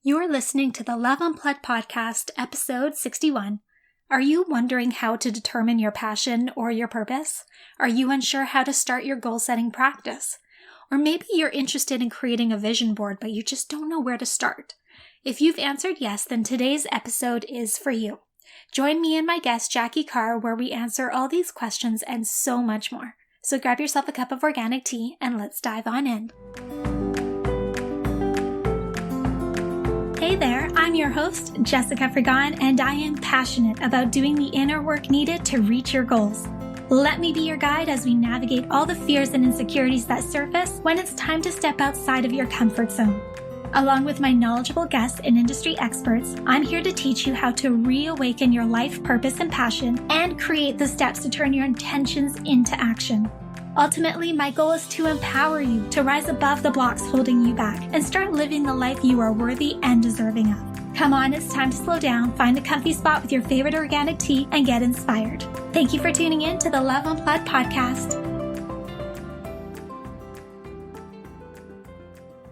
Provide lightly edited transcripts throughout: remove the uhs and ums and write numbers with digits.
You're listening to the Love Unplugged podcast, episode 61. Are you wondering how to determine your passion or your purpose? Are you unsure how to start your goal-setting practice? Or maybe you're interested in creating a vision board, but you just don't know where to start. If you've answered yes, then today's episode is for you. Join me and my guest, Jackie Carr, where we answer all these questions and so much more. So grab yourself a cup of organic tea and let's dive on in. Hey there, I'm your host, Jessica Frigon, and I am passionate about doing the inner work needed to reach your goals. Let me be your guide as we navigate all the fears and insecurities that surface when it's time to step outside of your comfort zone. Along with my knowledgeable guests and industry experts, I'm here to teach you how to reawaken your life purpose and passion and create the steps to turn your intentions into action. Ultimately, my goal is to empower you to rise above the blocks holding you back and start living the life you are worthy and deserving of. Come on, it's time to slow down, find a comfy spot with your favorite organic tea, and get inspired. Thank you for tuning in to the Love Unplugged podcast.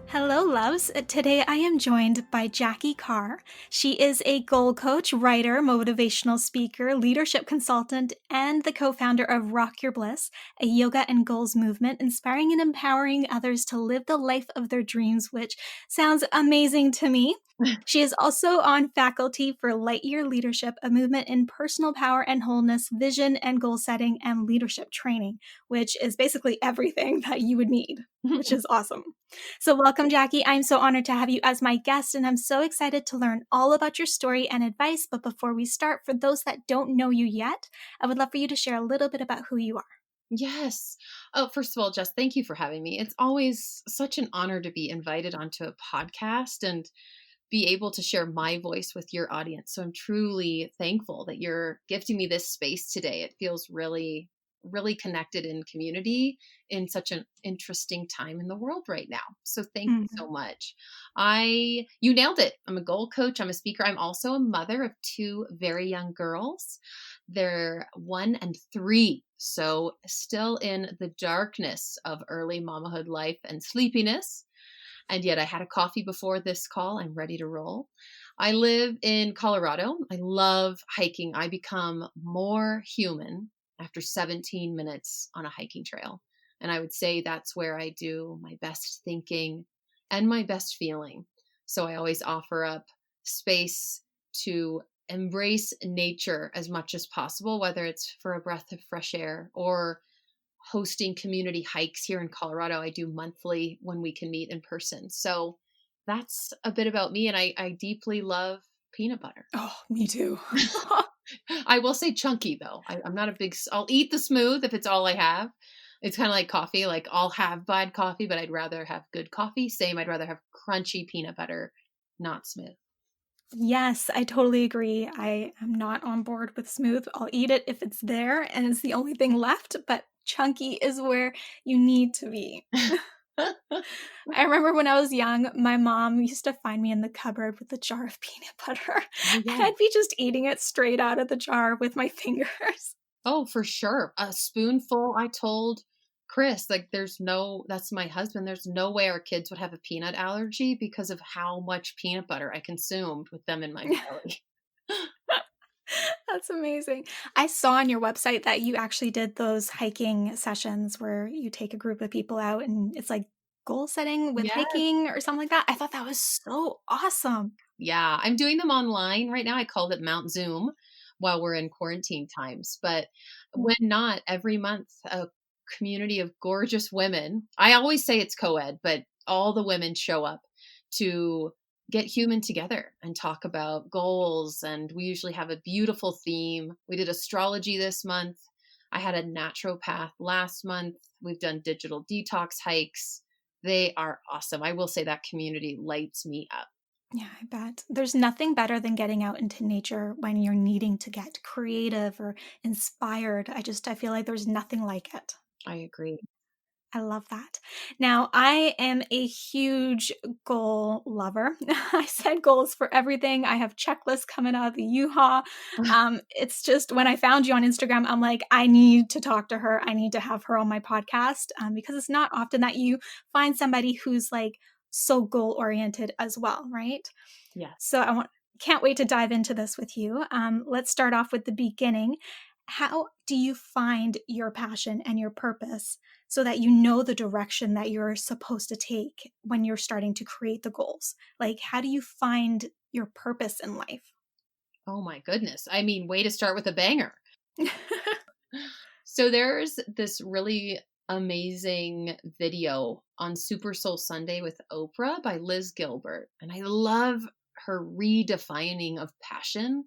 Hello, loves. Today I am joined by Jackie Carr. She is a goal coach, writer, motivational speaker, leadership consultant, and the co-founder of Rock Your Bliss, a yoga and goals movement inspiring and empowering others to live the life of their dreams, which sounds amazing to me. She is also on faculty for Lightyear Leadership, a movement in personal power and wholeness, vision and goal setting, and leadership training, which is basically everything that you would need, which is awesome. So welcome, Jackie. I'm so honored to have you as my guest, and I'm so excited to learn all about your story and advice. But before we start, for those that don't know you yet, I would love for you to share a little bit about who you are. Yes. Oh, first of all, Jess, thank you for having me. It's always such an honor to be invited onto a podcast and be able to share my voice with your audience. So I'm truly thankful that you're gifting me this space today. It feels really, really connected in community in such an interesting time in the world right now. So thank you so much. You nailed it. I'm a goal coach. I'm a speaker. I'm also a mother of two very young girls. They're 1 and 3. So still in the darkness of early mamahood life and sleepiness. And yet I had a coffee before this call. I'm ready to roll. I live in Colorado. I love hiking. I become more human after 17 minutes on a hiking trail. And I would say that's where I do my best thinking and my best feeling. So I always offer up space to embrace nature as much as possible, whether it's for a breath of fresh air or hosting community hikes here in Colorado. I do monthly when we can meet in person. So that's a bit about me. And I deeply love peanut butter. Oh, me too. I will say chunky though. I'm not a big, I'll eat the smooth if it's all I have. It's kind of like coffee. Like I'll have bad coffee, but I'd rather have good coffee. Same. I'd rather have crunchy peanut butter, not smooth. Yes, I totally agree. I am not on board with smooth. I'll eat it if it's there and it's the only thing left, but chunky is where you need to be. I remember when I was young, my mom used to find me in the cupboard with a jar of peanut butter. Oh, yeah. And I'd be just eating it straight out of the jar with my fingers. Oh, for sure. A spoonful. I told Chris, like, that's my husband. There's no way our kids would have a peanut allergy because of how much peanut butter I consumed with them in my belly. That's amazing. I saw on your website that you actually did those hiking sessions where you take a group of people out and it's like goal setting with hiking or something like that. I thought that was so awesome. Yeah, I'm doing them online right now. I called it Mount Zoom while we're in quarantine times. But when not, every month, a community of gorgeous women. I always say it's co-ed, but all the women show up to get human together and talk about goals. And we usually have a beautiful theme. We did astrology this month. I had a naturopath last month. We've done digital detox hikes. They are awesome. I will say that community lights me up. Yeah, I bet. There's nothing better than getting out into nature when you're needing to get creative or inspired. I feel like there's nothing like it. I agree. I love that. Now, I am a huge goal lover. I set goals for everything. I have checklists coming out of the U-Haul. It's just when I found you on Instagram, I'm like, I need to talk to her. I need to have her on my podcast because it's not often that you find somebody who's like so goal oriented as well, right? Yes. So can't wait to dive into this with you. Let's start off with the beginning. How do you find your passion and your purpose so that you know the direction that you're supposed to take when you're starting to create the goals? Like, how do you find your purpose in life? Oh my goodness. I mean, way to start with a banger. So there's this really amazing video on Super Soul Sunday with Oprah by Liz Gilbert. And I love her redefining of passion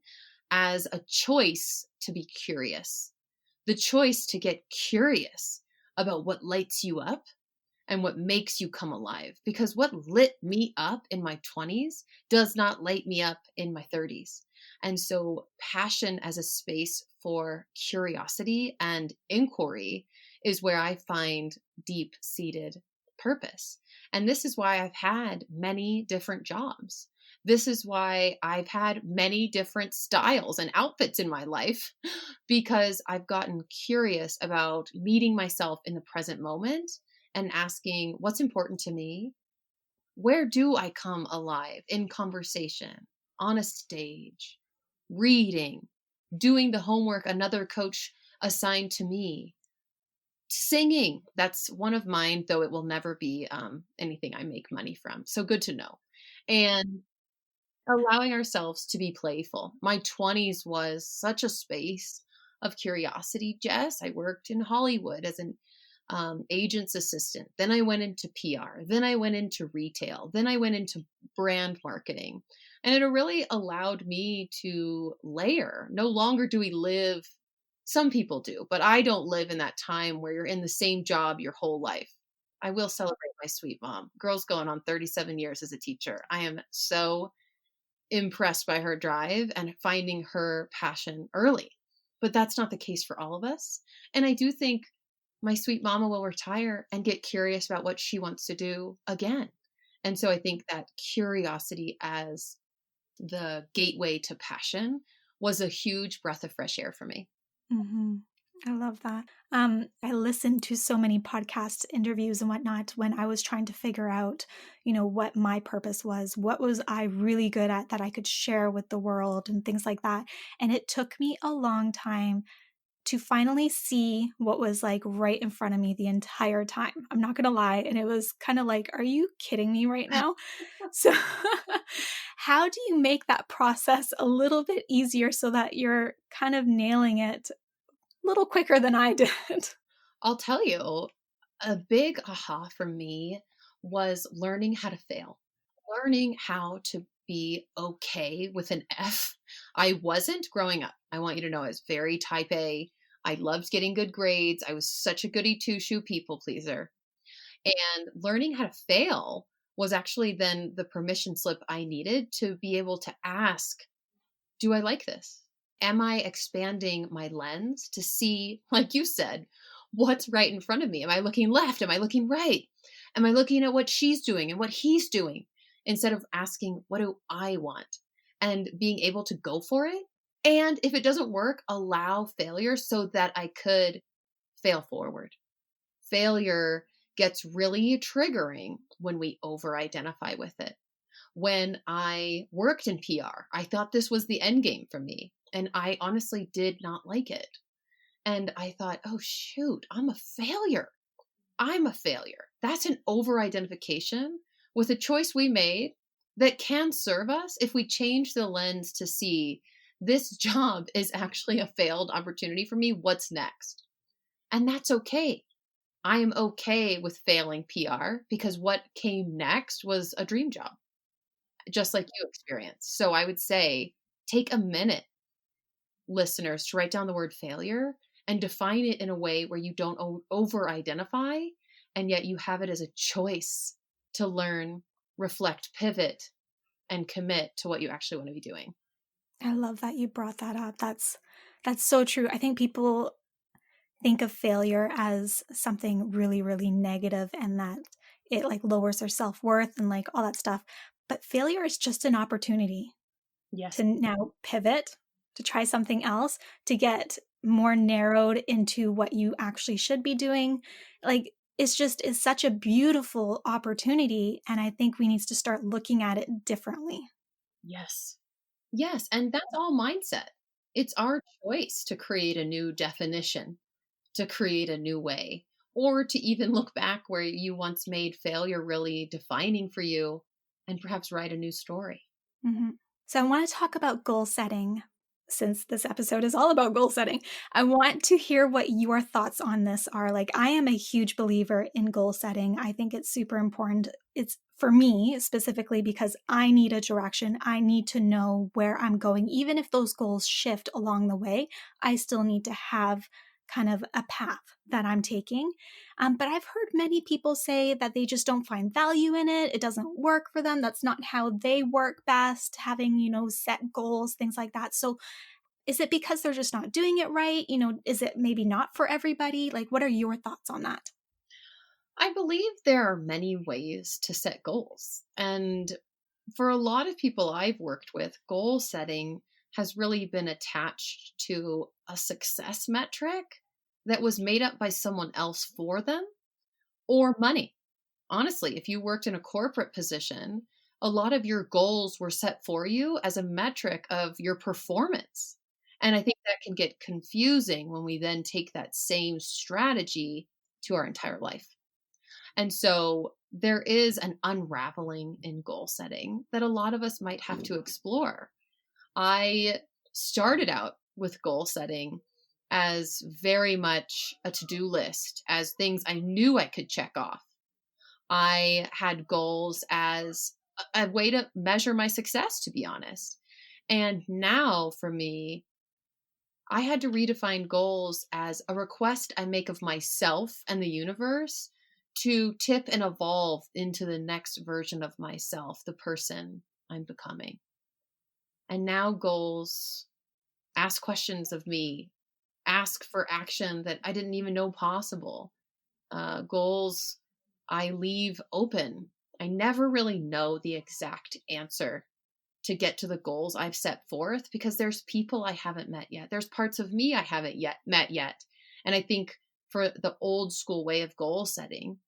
as a choice to be curious, the choice to get curious about what lights you up and what makes you come alive. Because what lit me up in my 20s does not light me up in my 30s. And so, passion as a space for curiosity and inquiry is where I find deep seated purpose. And this is why I've had many different jobs. This is why I've had many different styles and outfits in my life because I've gotten curious about meeting myself in the present moment and asking what's important to me. Where do I come alive in conversation, on a stage, reading, doing the homework another coach assigned to me, singing? That's one of mine, though it will never be anything I make money from. So good to know. And allowing ourselves to be playful. My 20s was such a space of curiosity, Jess. I worked in Hollywood as an agent's assistant. Then I went into PR. Then I went into retail. Then I went into brand marketing. And it really allowed me to layer. No longer do we live, some people do, but I don't live in that time where you're in the same job your whole life. I will celebrate my sweet mom. Girl's going on 37 years as a teacher. I am so impressed by her drive and finding her passion early. But that's not the case for all of us. And I do think my sweet mama will retire and get curious about what she wants to do again. And so I think that curiosity as the gateway to passion was a huge breath of fresh air for me. Hmm. I love that. I listened to so many podcast interviews and whatnot when I was trying to figure out, what my purpose was. What was I really good at that I could share with the world and things like that. And it took me a long time to finally see what was like right in front of me the entire time. I'm not going to lie. And it was kind of like, are you kidding me right now? So, how do you make that process a little bit easier so that you're kind of nailing it little quicker than I did? I'll tell you, a big aha for me was learning how to fail, learning how to be okay with an F. I wasn't growing up. I want you to know I was very type A. I loved getting good grades. I was such a goody two shoe people pleaser. And learning how to fail was actually then the permission slip I needed to be able to ask, do I like this? Am I expanding my lens to see, like you said, what's right in front of me? Am I looking left? Am I looking right? Am I looking at what she's doing and what he's doing instead of asking, what do I want? And being able to go for it. And if it doesn't work, allow failure so that I could fail forward. Failure gets really triggering when we over identify with it. When I worked in PR, I thought this was the end game for me. And I honestly did not like it. And I thought, oh, shoot, I'm a failure. I'm a failure. That's an over identification with a choice we made that can serve us if we change the lens to see this job is actually a failed opportunity for me. What's next? And that's okay. I am okay with failing PR because what came next was a dream job, just like you experienced. So I would say take a minute, listeners, to write down the word failure and define it in a way where you don't over identify and yet you have it as a choice to learn, reflect, pivot, and commit to what you actually want to be doing. I love that you brought that up. That's so true. I think people think of failure as something really, really negative and that it like lowers their self-worth and like all that stuff. But failure is just an opportunity Yes. to now pivot, to try something else, to get more narrowed into what you actually should be doing. Like it's such a beautiful opportunity. And I think we need to start looking at it differently. Yes. Yes. And that's all mindset. It's our choice to create a new definition, to create a new way, or to even look back where you once made failure really defining for you and perhaps write a new story. Mhm. So I want to talk about goal setting since this episode is all about goal setting. I want to hear what your thoughts on this are. Like, I am a huge believer in goal setting. I think it's super important. It's for me specifically because I need a direction. I need to know where I'm going. Even if those goals shift along the way, I still need to have kind of a path that I'm taking. But I've heard many people say that they just don't find value in it. It doesn't work for them. That's not how they work best, having, set goals, things like that. So is it because they're just not doing it right? Is it maybe not for everybody? Like, what are your thoughts on that? I believe there are many ways to set goals. And for a lot of people I've worked with, goal setting has really been attached to a success metric that was made up by someone else for them or money. Honestly, if you worked in a corporate position, a lot of your goals were set for you as a metric of your performance. And I think that can get confusing when we then take that same strategy to our entire life. And so there is an unraveling in goal setting that a lot of us might have to explore. I started out with goal setting as very much a to do list, as things I knew I could check off. I had goals as a way to measure my success, to be honest. And now for me, I had to redefine goals as a request I make of myself and the universe to tip and evolve into the next version of myself, the person I'm becoming. And now goals ask questions of me, ask for action that I didn't even know possible. Goals I leave open. I never really know the exact answer to get to the goals I've set forth because there's people I haven't met yet. There's parts of me I haven't yet met yet. And I think for the old school way of goal setting,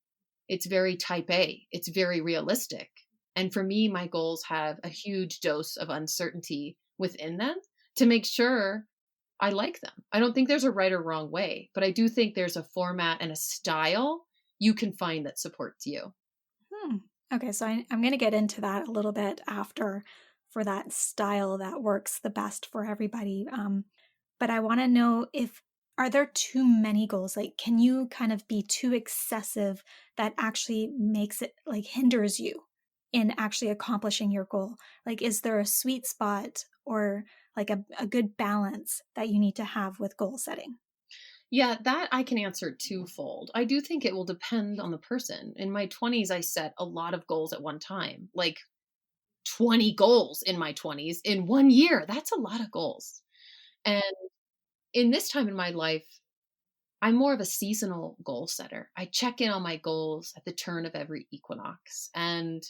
it's very type A. It's very realistic. And for me, my goals have a huge dose of uncertainty within them to make sure I like them. I don't think there's a right or wrong way, but I do think there's a format and a style you can find that supports you. Hmm. Okay, so I'm going to get into that a little bit after for that style that works the best for everybody. But I want to know if are there too many goals? Like, can you kind of be too excessive that actually makes it like hinders you in actually accomplishing your goal? Like, is there a sweet spot or like a good balance that you need to have with goal setting? Yeah, that I can answer twofold. I do think it will depend on the person. In my 20s, I set a lot of goals at one time, like 20 goals in my 20s in 1 year. That's a lot of goals. And in this time in my life, I'm more of a seasonal goal setter. I check in on my goals at the turn of every equinox. And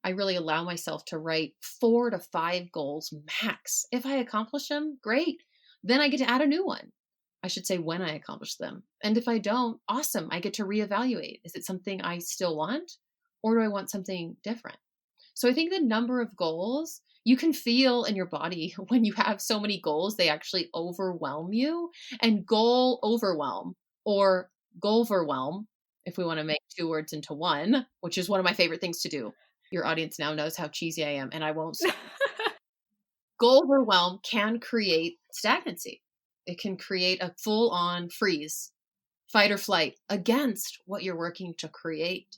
I really allow myself to write 4 to 5 goals max. If I accomplish them, great. Then I get to add a new one. I should say when I accomplish them. And if I don't, awesome. I get to reevaluate. Is it something I still want or do I want something different? So I think the number of goals you can feel in your body when you have so many goals, they actually overwhelm you. And goal overwhelm or goal overwhelm, if we want to make 2 words into one, which is one of my favorite things to do. Your audience now knows how cheesy I am, and I won't stop. Goal overwhelm can create stagnancy. It can create a full on freeze, fight or flight against what you're working to create.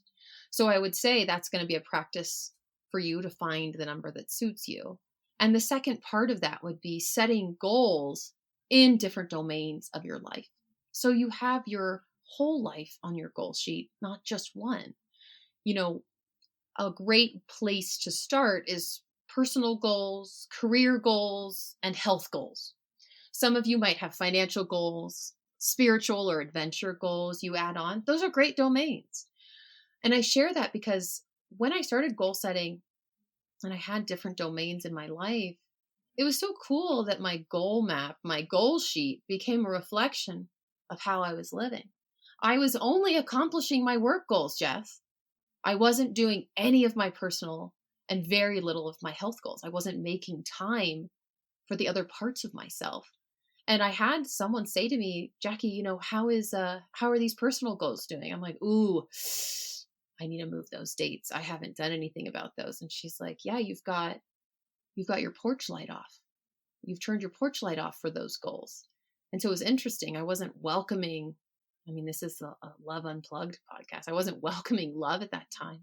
So I would say that's going to be a practice for you to find the number that suits you. And the second part of that would be setting goals in different domains of your life. So you have your whole life on your goal sheet, not just one. You know, a great place to start is personal goals, career goals, and health goals. Some of you might have financial goals, spiritual or adventure goals you add on. Those are great domains. And I share that because when I started goal setting and I had different domains in my life, it was so cool that my goal map, my goal sheet became a reflection of how I was living. I was only accomplishing my work goals, Jeff. I wasn't doing any of my personal and very little of my health goals. I wasn't making time for the other parts of myself. And I had someone say to me, Jackie, how are these personal goals doing? I'm like, ooh, I need to move those dates. I haven't done anything about those. And she's like, yeah, you've got your porch light off. You've turned your porch light off for those goals. And so it was interesting. I wasn't welcoming, this is a Love Unplugged podcast. I wasn't welcoming love at that time.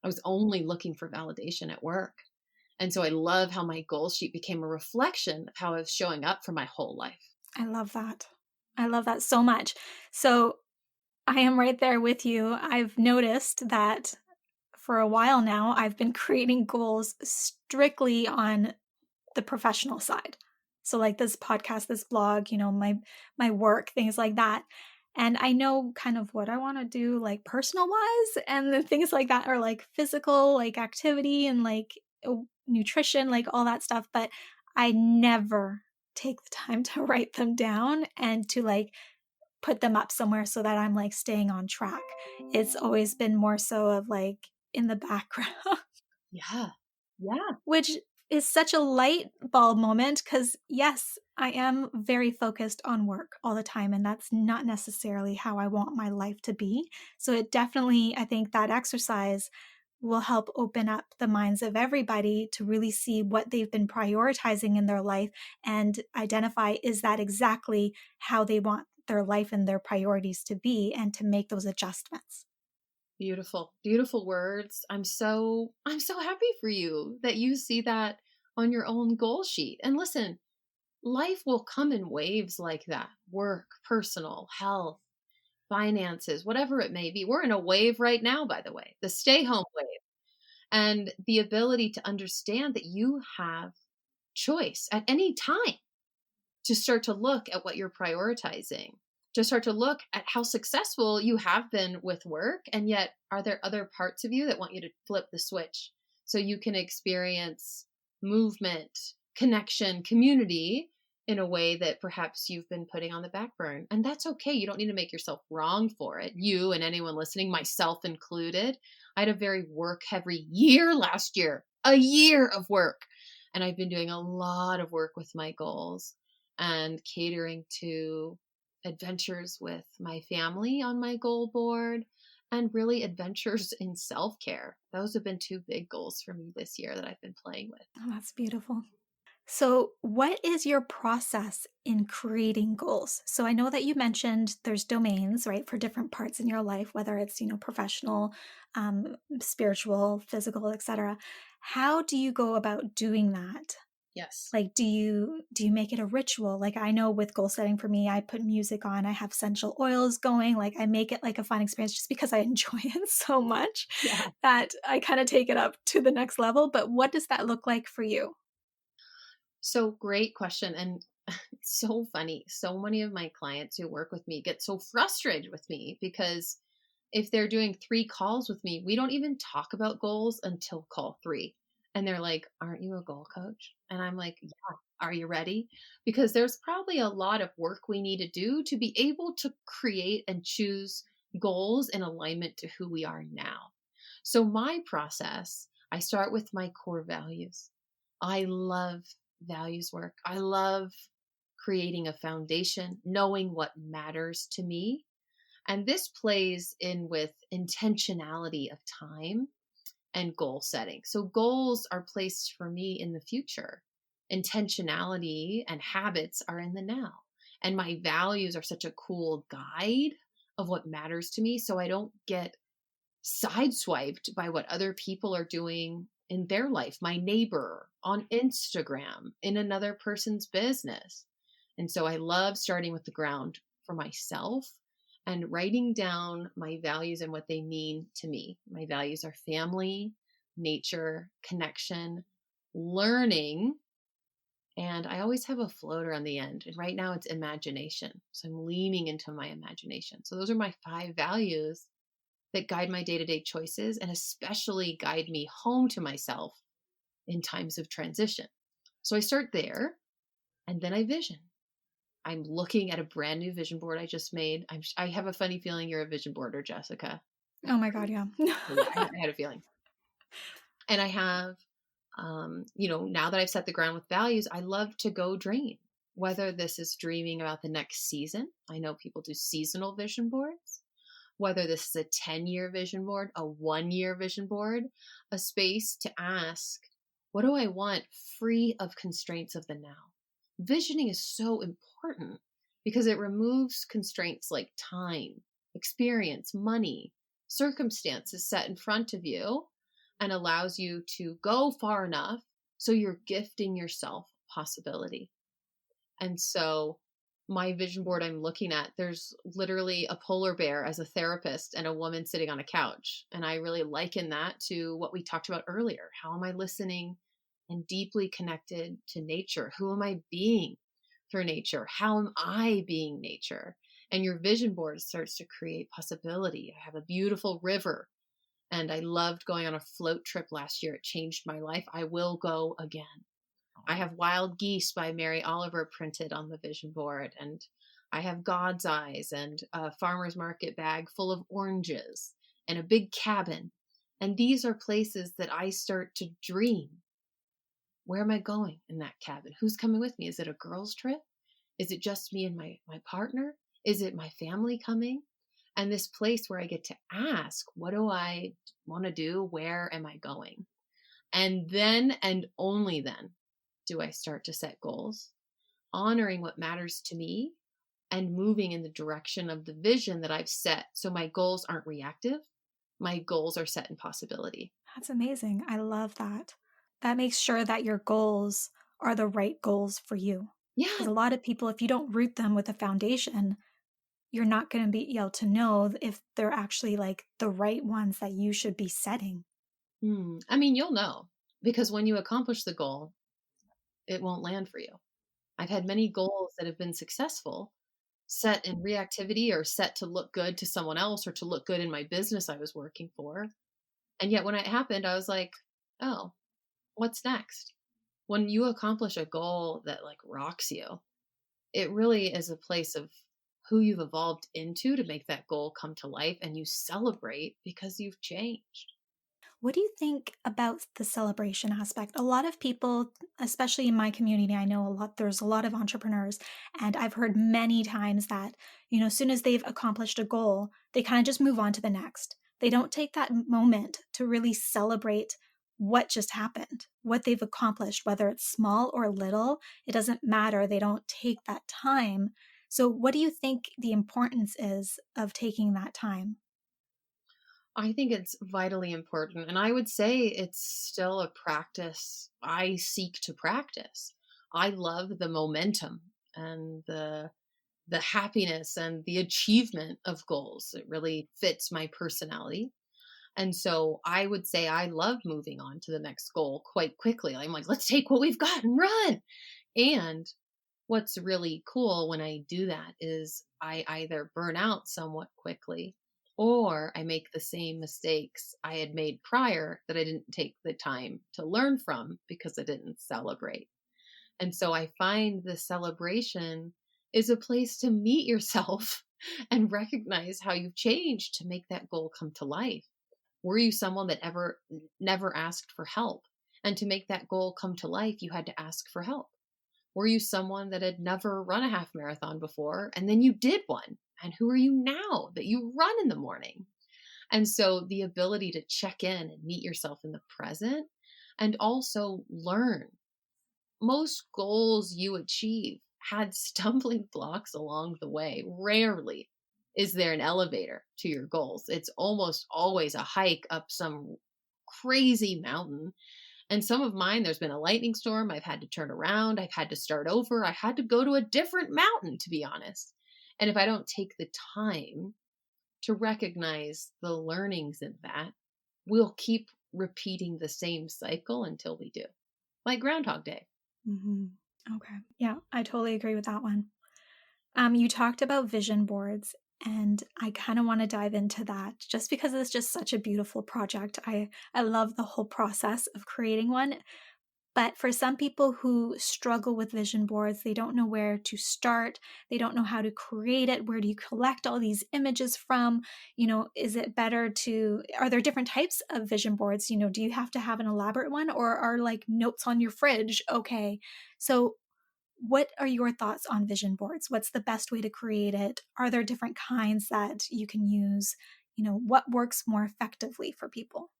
I was only looking for validation at work. And so I love how my goal sheet became a reflection of how I was showing up for my whole life. I love that. I love that so much. So I am right there with you. I've noticed that for a while now, I've been creating goals strictly on the professional side. So like this podcast, this blog, my work, things like that. And I know kind of what I want to do like personal wise, and then things like that are like physical, like activity and like nutrition, like all that stuff. But I never take the time to write them down and to like put them up somewhere so that I'm like staying on track. It's always been more so of like in the background. Yeah. Yeah. Which is such a light bulb moment because, yes, I am very focused on work all the time, and that's not necessarily how I want my life to be. So it definitely, I think that exercise will help open up the minds of everybody to really see what they've been prioritizing in their life and identify, is that exactly how they want their life and their priorities to be, and to make those adjustments. Beautiful, beautiful words. I'm so happy for you that you see that on your own goal sheet. And listen, life will come in waves like that. Work, personal, health, finances, whatever it may be. We're in a wave right now, by the way, the stay home wave. And the ability to understand that you have choice at any time to start to look at what you're prioritizing, to start to look at how successful you have been with work. And yet, are there other parts of you that want you to flip the switch so you can experience movement, connection, community in a way that perhaps you've been putting on the back burner? And that's okay. You don't need to make yourself wrong for it. You and anyone listening, myself included. I had a very work heavy year last year, a year of work. And I've been doing a lot of work with my goals and catering to adventures with my family on my goal board, and really adventures in self-care. Those have been two big goals for me this year that I've been playing with. Oh, that's beautiful. So, what is your process in creating goals? So, I know that you mentioned there's domains, right, for different parts in your life, whether it's, professional, spiritual, physical, etc. How do you go about doing that? Yes. Like, do you make it a ritual? Like, I know with goal setting for me, I put music on, I have essential oils going, like I make it like a fun experience just because I enjoy it so much Yeah. that I kind of take it up to the next level. But what does that look like for you? So great question. And it's so funny. So many of my clients who work with me get so frustrated with me because if they're doing 3 calls with me, we don't even talk about goals until call 3. And they're like, aren't you a goal coach? And I'm like, yeah, are you ready? Because there's probably a lot of work we need to do to be able to create and choose goals in alignment to who we are now. So my process, I start with my core values. I love values work. I love creating a foundation, knowing what matters to me. And this plays in with intentionality of time and goal setting. So goals are placed for me in the future. Intentionality and habits are in the now. And my values are such a cool guide of what matters to me so I don't get sideswiped by what other people are doing in their life, my neighbor on Instagram, in another person's business. And so I love starting with the ground for myself and writing down my values and what they mean to me. My values are family, nature, connection, learning, and I always have a floater on the end. And right now it's imagination. So I'm leaning into my imagination. So those are my 5 values that guide my day-to-day choices and especially guide me home to myself in times of transition. So I start there and then I vision. I'm looking at a brand new vision board I just made. I have a funny feeling you're a vision boarder, Jessica. Oh my God, yeah. Yeah, I had a feeling. And I have Now that I've set the ground with values, I love to go dream. Whether this is dreaming about the next season, I know people do seasonal vision boards. Whether this is a 10-year vision board, a 1-year vision board, a space to ask, what do I want free of constraints of the now? Visioning is so important because it removes constraints like time, experience, money, circumstances set in front of you, and allows you to go far enough so you're gifting yourself possibility. And so my vision board I'm looking at, there's literally a polar bear as a therapist and a woman sitting on a couch. And I really liken that to what we talked about earlier. How am I listening and deeply connected to nature? Who am I being through nature? How am I being nature? And your vision board starts to create possibility. I have a beautiful river and I loved going on a float trip last year. It changed my life. I will go again. I have Wild Geese by Mary Oliver printed on the vision board, and I have God's Eyes and a farmer's market bag full of oranges and a big cabin. And these are places that I start to dream. Where am I going in that cabin? Who's coming with me? Is it a girls' trip? Is it just me and my partner? Is it my family coming? And this place where I get to ask, what do I want to do? Where am I going? And then, and only then, do I start to set goals, honoring what matters to me and moving in the direction of the vision that I've set. So my goals aren't reactive. My goals are set in possibility. That's amazing. I love that. That makes sure that your goals are the right goals for you. Because Yeah. a lot of people, if you don't root them with a foundation, you're not going to be able to know if they're actually like the right ones that you should be setting. I mean, you'll know because when you accomplish the goal, it won't land for you. I've had many goals that have been successful set in reactivity or set to look good to someone else or to look good in my business I was working for. And yet when it happened, I was like, oh, what's next? When you accomplish a goal that like rocks you, it really is a place of who you've evolved into to make that goal come to life, and you celebrate because you've changed. What do you think about the celebration aspect? A lot of people, especially in my community, I know there's a lot of entrepreneurs, and I've heard many times that, as soon as they've accomplished a goal, they kind of just move on to the next. They don't take that moment to really celebrate what just happened, what they've accomplished, whether it's small or little, it doesn't matter. They don't take that time. So, what do you think the importance is of taking that time? I think it's vitally important. And I would say it's still a practice I seek to practice. I love the momentum and the happiness and the achievement of goals. It really fits my personality. And so I would say I love moving on to the next goal quite quickly. I'm like, let's take what we've got and run. And what's really cool when I do that is I either burn out somewhat quickly or I make the same mistakes I had made prior that I didn't take the time to learn from because I didn't celebrate. And so I find the celebration is a place to meet yourself and recognize how you've changed to make that goal come to life. Were you someone that ever never asked for help? And to make that goal come to life, you had to ask for help. Were you someone that had never run a half marathon before and then you did one? And who are you now that you run in the morning? And so the ability to check in and meet yourself in the present and also learn. Most goals you achieve had stumbling blocks along the way. Rarely is there an elevator to your goals. It's almost always a hike up some crazy mountain. And some of mine, there's been a lightning storm. I've had to turn around. I've had to start over. I had to go to a different mountain, to be honest. And if I don't take the time to recognize the learnings in that, we'll keep repeating the same cycle until we do. Like Groundhog Day. Hmm. Okay. Yeah, I totally agree with that one. You talked about vision boards, and I kind of want to dive into that just because it's just such a beautiful project. I love the whole process of creating one. But for some people who struggle with vision boards, they don't know where to start. They don't know how to create it. Where do you collect all these images from? Is it better are there different types of vision boards? Do you have to have an elaborate one, or are like notes on your fridge okay? So, what are your thoughts on vision boards? What's the best way to create it? Are there different kinds that you can use? What works more effectively for people?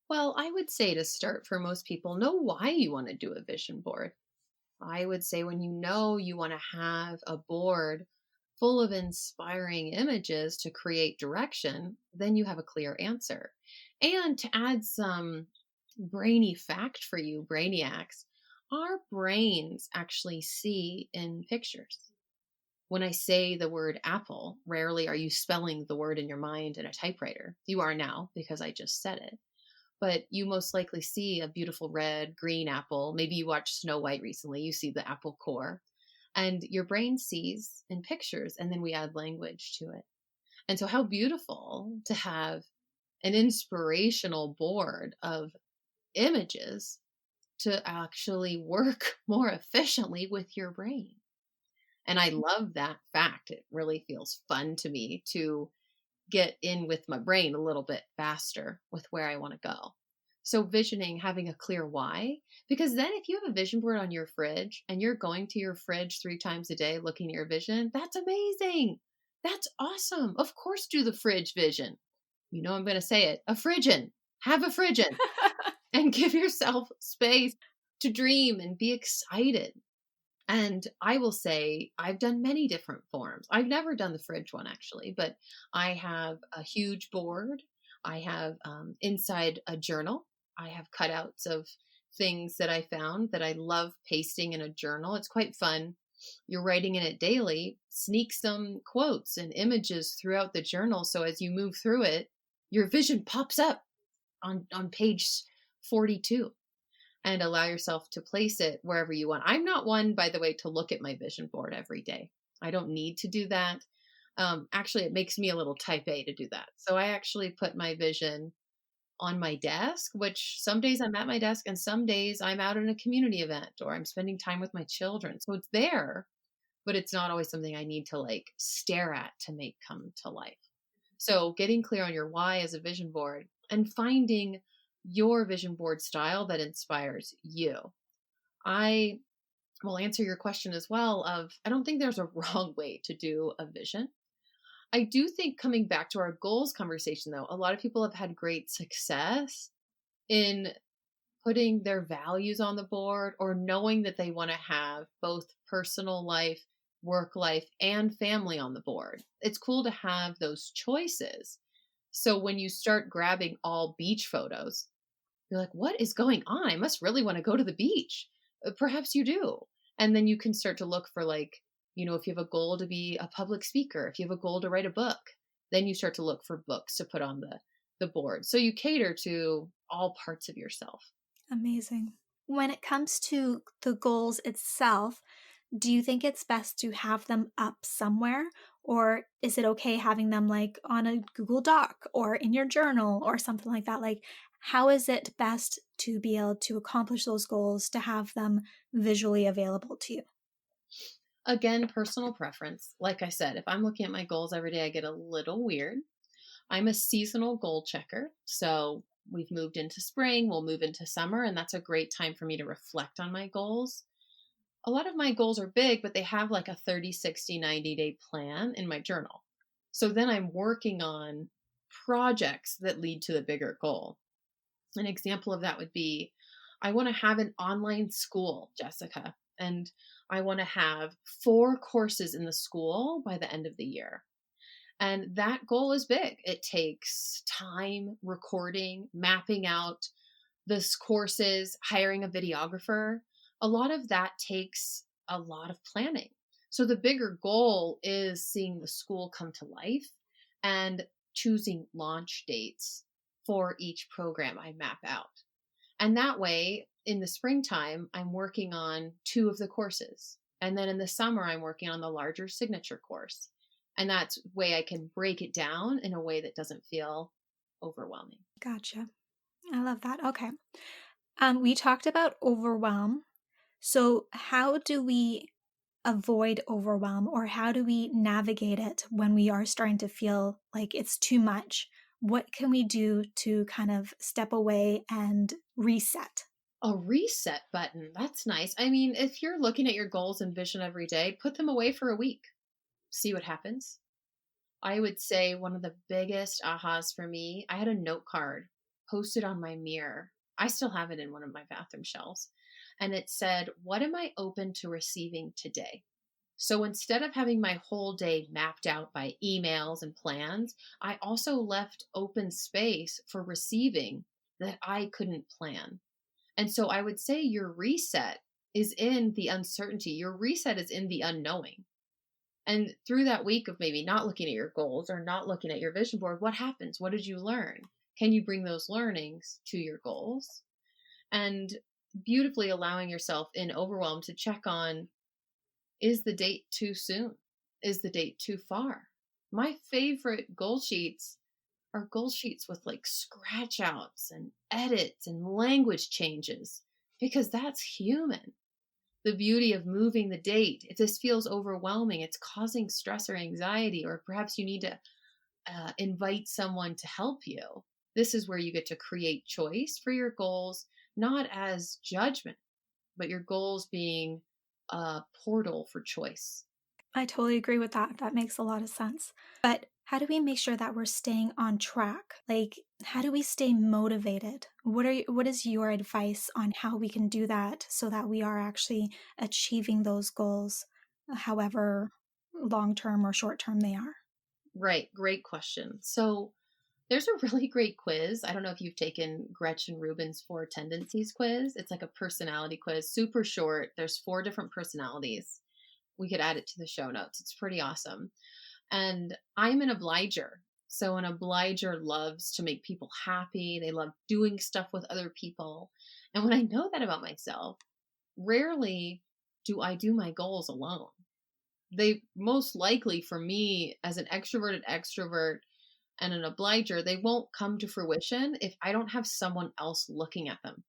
Well, I would say to start for most people, know why you want to do a vision board. I would say when you know you want to have a board full of inspiring images to create direction, then you have a clear answer. And to add some brainy fact for you, brainiacs, our brains actually see in pictures. When I say the word apple, rarely are you spelling the word in your mind in a typewriter. You are now because I just said it, but you most likely see a beautiful red, green apple. Maybe you watched Snow White recently, you see the apple core, and your brain sees in pictures, and then we add language to it. And so, how beautiful to have an inspirational board of images to actually work more efficiently with your brain. And I love that fact. It really feels fun to me to get in with my brain a little bit faster with where I want to go. So, visioning, having a clear why, because then if you have a vision board on your fridge and you're going to your fridge 3 times a day looking at your vision, that's amazing. That's awesome. Of course, do the fridge vision. I'm going to say it, a fridgin. Have a fridgin and give yourself space to dream and be excited. And I will say, I've done many different forms. I've never done the fridge one actually, but I have a huge board. I have inside a journal. I have cutouts of things that I found that I love pasting in a journal. It's quite fun. You're writing in it daily, sneak some quotes and images throughout the journal. So as you move through it, your vision pops up on page 42, and allow yourself to place it wherever you want. I'm not one, by the way, to look at my vision board every day. I don't need to do that. Actually, it makes me a little type A to do that. So I actually put my vision on my desk, which some days I'm at my desk and some days I'm out in a community event or I'm spending time with my children. So it's there, but it's not always something I need to like stare at to make come to life. So getting clear on your why as a vision board and finding your vision board style that inspires you. I will answer your question as well of I don't think there's a wrong way to do a vision. I do think coming back to our goals conversation though, a lot of people have had great success in putting their values on the board or knowing that they want to have both personal life, work life, and family on the board. It's cool to have those choices. So when you start grabbing all beach photos, you're like, what is going on? I must really want to go to the beach. Perhaps you do. And then you can start to look for, like, if you have a goal to be a public speaker, if you have a goal to write a book, then you start to look for books to put on the board. So you cater to all parts of yourself. Amazing. When it comes to the goals itself, do you think it's best to have them up somewhere? Or is it okay having them like on a Google Doc or in your journal or something like that? Like, how is it best to be able to accomplish those goals to have them visually available to you? Again, personal preference. Like I said, if I'm looking at my goals every day, I get a little weird. I'm a seasonal goal checker. So we've moved into spring, we'll move into summer, and that's a great time for me to reflect on my goals. A lot of my goals are big, but they have like a 30, 60, 90-day plan in my journal. So then I'm working on projects that lead to the bigger goal. An example of that would be I want to have an online school, Jessica, and I want to have 4 courses in the school by the end of the year. And that goal is big. It takes time, recording, mapping out this courses, hiring a videographer. A lot of that takes a lot of planning. So the bigger goal is seeing the school come to life and choosing launch dates for each program I map out. And that way, in the springtime, I'm working on 2 of the courses. And then in the summer, I'm working on the larger signature course. And that's way I can break it down in a way that doesn't feel overwhelming. Gotcha. I love that. Okay. We talked about overwhelm. So, how do we avoid overwhelm or how do we navigate it when we are starting to feel like it's too much? What can we do to kind of step away and reset? A reset button. That's nice. I mean, if you're looking at your goals and vision every day, put them away for a week. See what happens. I would say one of the biggest ahas for me, I had a note card posted on my mirror. I still have it in one of my bathroom shelves. And it said, "What am I open to receiving today?" So instead of having my whole day mapped out by emails and plans, I also left open space for receiving that I couldn't plan. And so I would say your reset is in the uncertainty. Your reset is in the unknowing. And through that week of maybe not looking at your goals or not looking at your vision board, what happens? What did you learn? Can you bring those learnings to your goals? And beautifully allowing yourself in overwhelm to check on, is the date too soon? Is the date too far? My favorite goal sheets are goal sheets with like scratch outs and edits and language changes because that's human. The beauty of moving the date, if this feels overwhelming, it's causing stress or anxiety, or perhaps you need to invite someone to help you. This is where you get to create choice for your goals, not as judgment, but your goals being a portal for choice. I totally agree with that. That makes a lot of sense. But how do we make sure that we're staying on track? Like, how do we stay motivated? What is your advice on how we can do that so that we are actually achieving those goals, however long term or short term they are? Right, great question. So there's a really great quiz. I don't know if you've taken Gretchen Rubin's Four Tendencies quiz. It's like a personality quiz, super short. There's four different personalities. We could add it to the show notes. It's pretty awesome. And I'm an obliger. So an obliger loves to make people happy. They love doing stuff with other people. And when I know that about myself, rarely do I do my goals alone. They most likely, for me as an extroverted extrovert and an obliger, they won't come to fruition if I don't have someone else looking at them.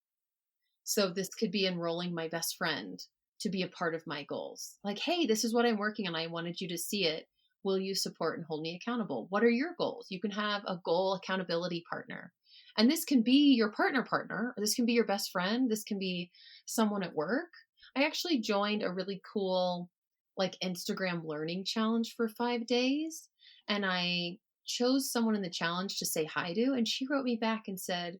So this could be enrolling my best friend to be a part of my goals. Like, hey, this is what I'm working on. I wanted you to see it. Will you support and hold me accountable? What are your goals? You can have a goal accountability partner. And this can be your partner, or this can be your best friend. This can be someone at work. I actually joined a really cool like Instagram learning challenge for 5 days. And I chose someone in the challenge to say hi to. And she wrote me back and said,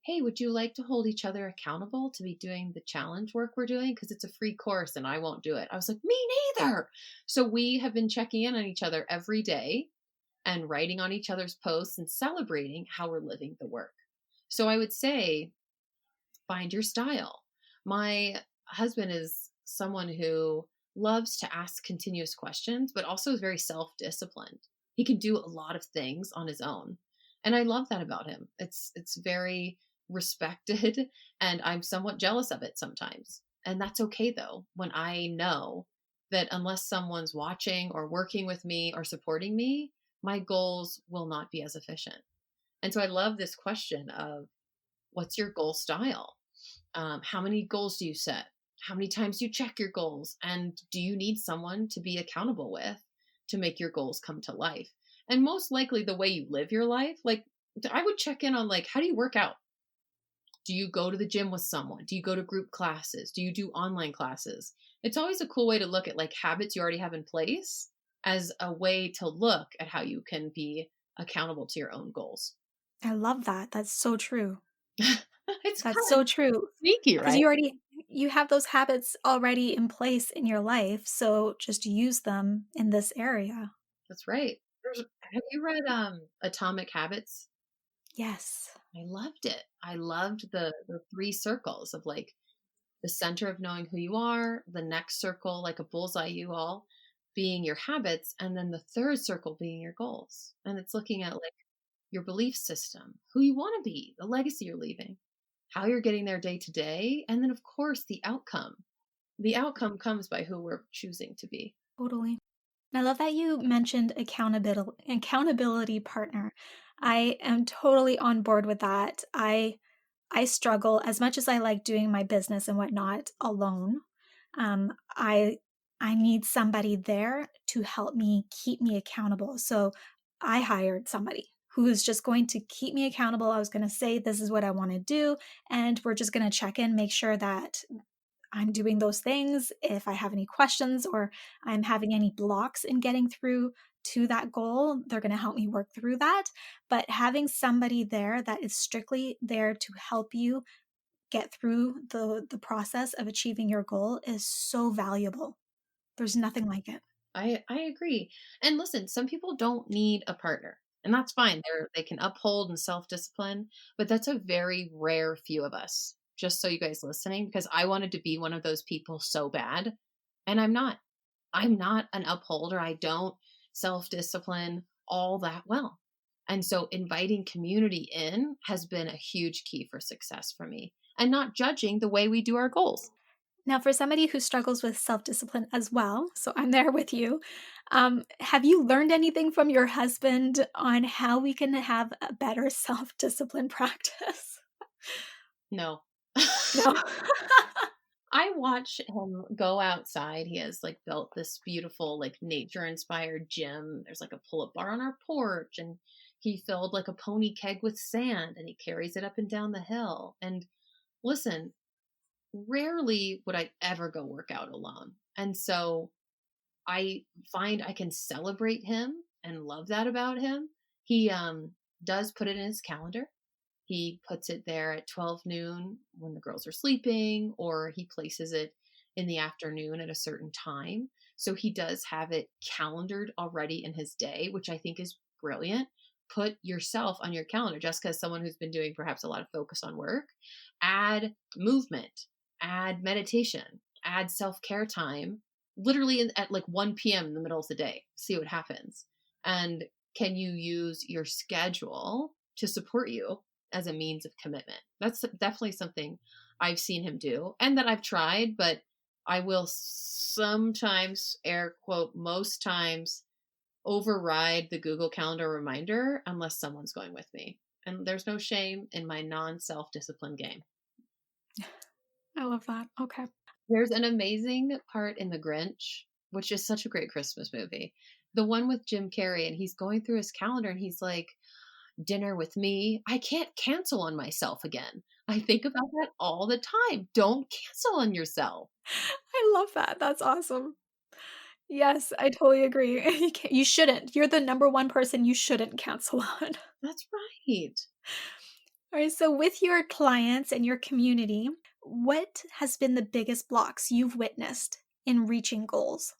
hey, would you like to hold each other accountable to be doing the challenge work we're doing? Because it's a free course and I won't do it. I was like, me neither. So we have been checking in on each other every day and writing on each other's posts and celebrating how we're living the work. So I would say, find your style. My husband is someone who loves to ask continuous questions, but also is very self disciplined. He can do a lot of things on his own. And I love that about him. It's very respected and I'm somewhat jealous of it sometimes. And that's okay though, when I know that unless someone's watching or working with me or supporting me, my goals will not be as efficient. And so I love this question of, what's your goal style? How many goals do you set? How many times do you check your goals? And do you need someone to be accountable with to make your goals come to life? And most likely the way you live your life, like I would check in on like, how do you work out? Do you go to the gym with someone? Do you go to group classes? Do you do online classes? It's always a cool way to look at like habits you already have in place as a way to look at how you can be accountable to your own goals. I love that. That's so true. It's That's kind so of true. sneaky, Because right? you have those habits already in place in your life, so just use them in this area. That's right. Have you read Atomic Habits? Yes. I loved it. I loved the three circles of like the center of knowing who you are, the next circle, like a bullseye you all, being your habits, and then the third circle being your goals. And it's looking at like your belief system, who you want to be, the legacy you're leaving, how you're getting there day to day, and then of course the outcome. The outcome comes by who we're choosing to be. Totally. I love that you mentioned accountability partner. I am totally on board with that. I struggle as much as I like doing my business and whatnot alone. I need somebody there to help me keep me accountable. So I hired somebody who is just going to keep me accountable. I was going to say, this is what I want to do. And we're just going to check in, make sure that I'm doing those things. If I have any questions or I'm having any blocks in getting through to that goal, they're going to help me work through that. But having somebody there that is strictly there to help you get through the process of achieving your goal is so valuable. There's nothing like it. I agree. And listen, some people don't need a partner, and that's fine. They can uphold and self-discipline, but that's a very rare few of us. Just so you guys listening, because I wanted to be one of those people so bad, and I'm not. I'm not an upholder. I don't self-discipline all that well. And so inviting community in has been a huge key for success for me, and not judging the way we do our goals. Now, for somebody who struggles with self discipline as well, so I'm there with you, have you learned anything from your husband on how we can have a better self discipline practice? No. No. I watch him go outside. He has like built this beautiful, like nature inspired gym. There's like a pull up bar on our porch, and he filled like a pony keg with sand and he carries it up and down the hill. And listen, rarely would I ever go work out alone. And so I find I can celebrate him and love that about him. He does put it in his calendar. He puts it there at 12 noon when the girls are sleeping, or he places it in the afternoon at a certain time. So he does have it calendared already in his day, which I think is brilliant. Put yourself on your calendar. Jessica, as someone who's been doing perhaps a lot of focus on work, add movement, add meditation, add self care time, literally at like 1 p.m. in the middle of the day. See what happens. And can you use your schedule to support you as a means of commitment? That's definitely something I've seen him do and that I've tried, but I will sometimes, air quote, most times override the Google Calendar reminder unless someone's going with me. And there's no shame in my non self discipline game. I love that. Okay. There's an amazing part in The Grinch, which is such a great Christmas movie. The one with Jim Carrey, and he's going through his calendar and he's like, dinner with me. I can't cancel on myself again. I think about that all the time. Don't cancel on yourself. I love that. That's awesome. Yes, I totally agree. You shouldn't. You're the number one person you shouldn't cancel on. That's right. All right. So, with your clients and your community, what has been the biggest blocks you've witnessed in reaching goals?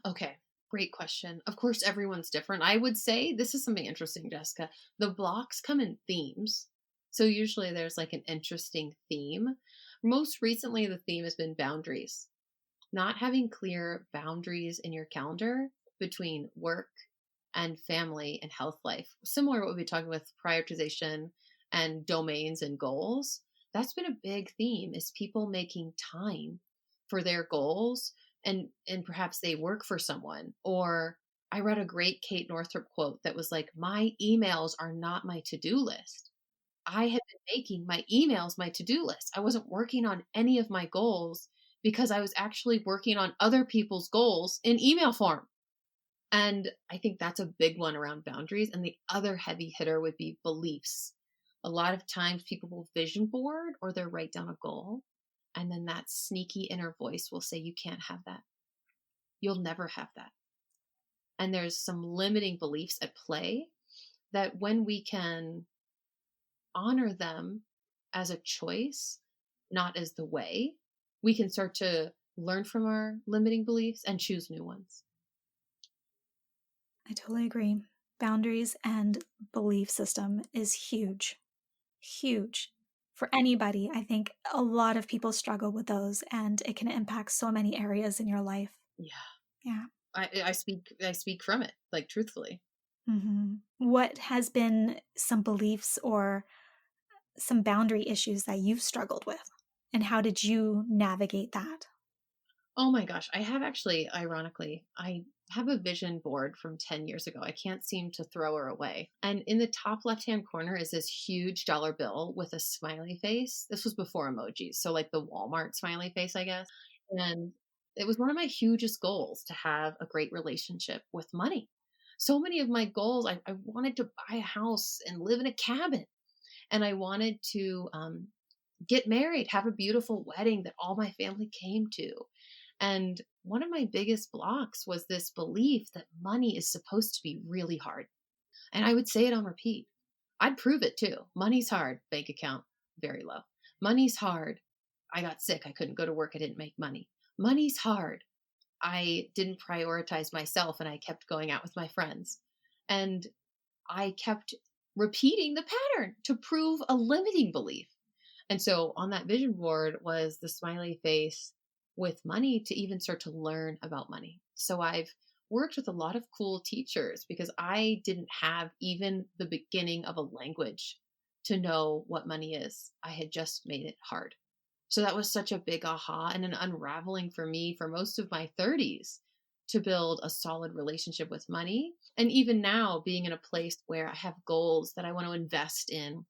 Okay. Great question. Of course, everyone's different. I would say this is something interesting, Jessica. The blocks come in themes. So usually there's like an interesting theme. Most recently, the theme has been boundaries. Not having clear boundaries in your calendar between work and family and health life, similar to what we've been talking with prioritization and domains and goals. That's been a big theme is people making time for their goals, and perhaps they work for someone. Or I read a great Kate Northrup quote that was like, my emails are not my to-do list. I have been making my emails my to-do list. I wasn't working on any of my goals because I was actually working on other people's goals in email form. And I think that's a big one around boundaries. And the other heavy hitter would be beliefs. A lot of times people will vision board or they'll write down a goal. And then that sneaky inner voice will say, you can't have that. You'll never have that. And there's some limiting beliefs at play that when we can honor them as a choice, not as the way, we can start to learn from our limiting beliefs and choose new ones. I totally agree. Boundaries and belief system is huge. Huge. For anybody, I think a lot of people struggle with those and it can impact so many areas in your life. Yeah. Yeah. I speak from it, like truthfully. What has been some beliefs or some boundary issues that you've struggled with? And how did you navigate that? Oh my gosh, I have actually, ironically, I have a vision board from 10 years ago. I can't seem to throw her away. And in the top left-hand corner is this huge dollar bill with a smiley face. This was before emojis, so like the Walmart smiley face, I guess. And it was one of my hugest goals to have a great relationship with money. So many of my goals, I wanted to buy a house and live in a cabin. And I wanted to get married, have a beautiful wedding that all my family came to. And one of my biggest blocks was this belief that money is supposed to be really hard. And I would say it on repeat. I'd prove it too. Money's hard, bank account very low. Money's hard. I got sick. I couldn't go to work. I didn't make money. Money's hard. I didn't prioritize myself and I kept going out with my friends. And I kept repeating the pattern to prove a limiting belief. And so on that vision board was the smiley face with money to even start to learn about money. So I've worked with a lot of cool teachers because I didn't have even the beginning of a language to know what money is. I had just made it hard. So that was such a big aha and an unraveling for me for most of my 30s to build a solid relationship with money. And even now, being in a place where I have goals that I want to invest in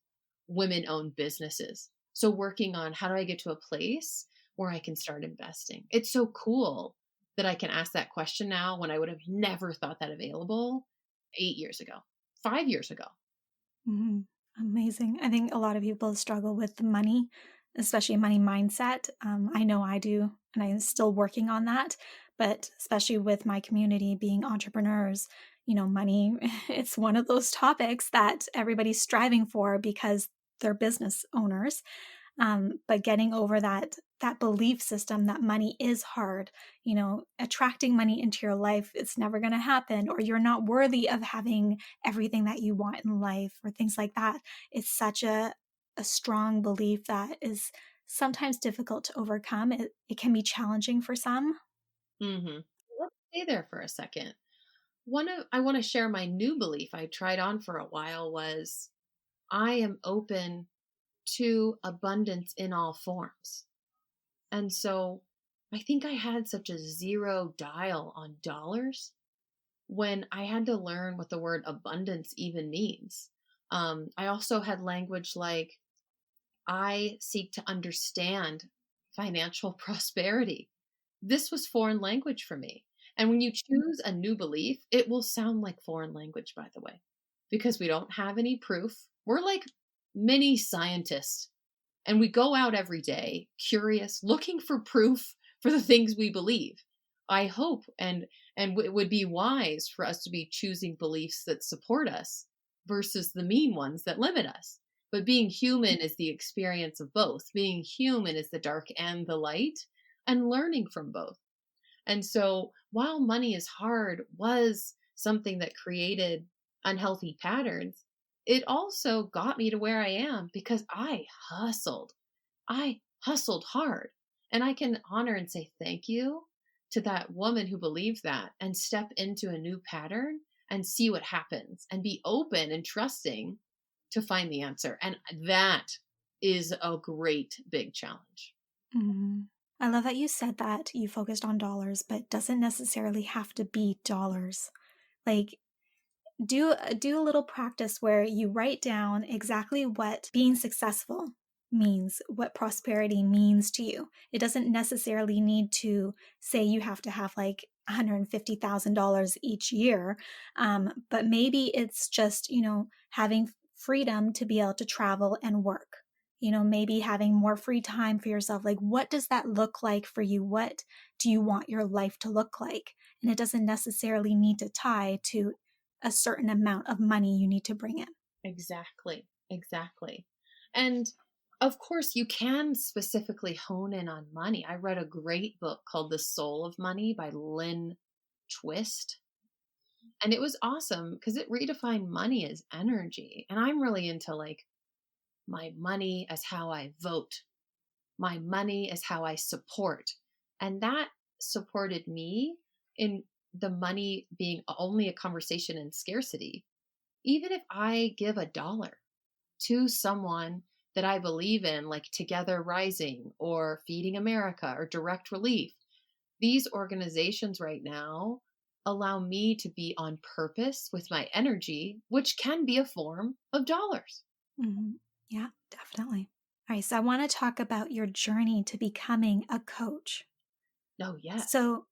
women owned businesses. So, working on how do I get to a place where I can start investing? It's so cool that I can ask that question now when I would have never thought that available 8 years ago, 5 years ago. Mhm. Amazing. I think a lot of people struggle with the money, especially money mindset. I know I do, and I'm still working on that. But especially with my community being entrepreneurs, money, it's one of those topics that everybody's striving for because they're business owners. But getting over that belief system that money is hard, attracting money into your life, it's never going to happen, or you're not worthy of having everything that you want in life, or things like that. It's such a strong belief that is sometimes difficult to overcome. It can be challenging for some. Mm-hmm. Let's stay there for a second. I want to share my new belief I tried on for a while was I am open to abundance in all forms. And so I think I had such a zero dial on dollars when I had to learn what the word abundance even means. I also had language like, I seek to understand financial prosperity. This was foreign language for me. And when you choose a new belief, it will sound like foreign language, by the way, because we don't have any proof. We're like mini scientists and we go out every day curious, looking for proof for the things we believe. I hope and it would be wise for us to be choosing beliefs that support us versus the mean ones that limit us. But being human is the experience of both. Being human is the dark and the light, and learning from both. And so while money is hard was something that created unhealthy patterns, it also got me to where I am because I hustled. I hustled hard. And I can honor and say thank you to that woman who believed that and step into a new pattern and see what happens and be open and trusting to find the answer. And that is a great big challenge. Mhm. I love that you said that you focused on dollars, but it doesn't necessarily have to be dollars. Like, do a little practice where you write down exactly what being successful means, what prosperity means to you. It doesn't necessarily need to say you have to have like $150,000 each year, but maybe it's just having freedom to be able to travel and work. Maybe having more free time for yourself. Like, what does that look like for you? What do you want your life to look like? And it doesn't necessarily need to tie to a certain amount of money you need to bring in. Exactly. Exactly. And of course, you can specifically hone in on money. I read a great book called The Soul of Money by Lynn Twist. And it was awesome because it redefined money as energy. And I'm really into like my money as how I vote, my money as how I support. And that supported me in the money being only a conversation in scarcity. Even if I give $1 to someone that I believe in, like Together Rising or Feeding America or Direct Relief, these organizations right now allow me to be on purpose with my energy, which can be a form of dollars. Mhm. Yeah, definitely. All right, so I want to talk about your journey to becoming a coach. Oh, yes. So,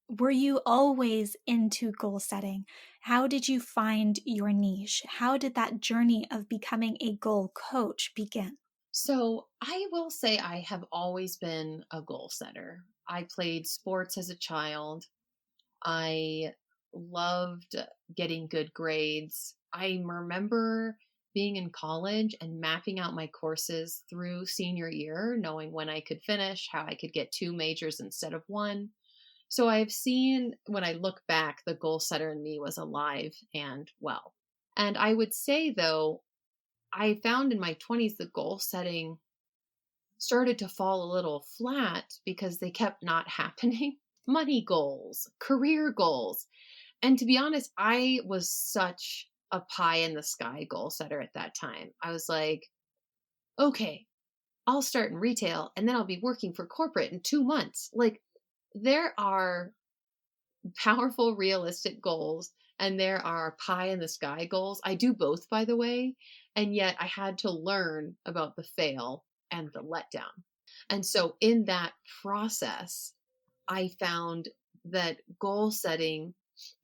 were you always into goal setting? How did you find your niche? How did that journey of becoming a goal coach begin? So I will say I have always been a goal setter. I played sports as a child. I loved getting good grades. I remember being in college and mapping out my courses through senior year, knowing when I could finish, how I could get two majors instead of one. So I've seen, when I look back, the goal setter in me was alive and well. And I would say, though, I found in my 20s the goal setting started to fall a little flat because they kept not happening. Money goals, career goals. And to be honest, I was such a pie in the sky goal setter at that time. I was like, okay, I'll start in retail and then I'll be working for corporate in 2 months. Like, there are powerful, realistic goals and there are pie in the sky goals. I do both, by the way. And yet I had to learn about the fail and the letdown. And so in that process, I found that goal setting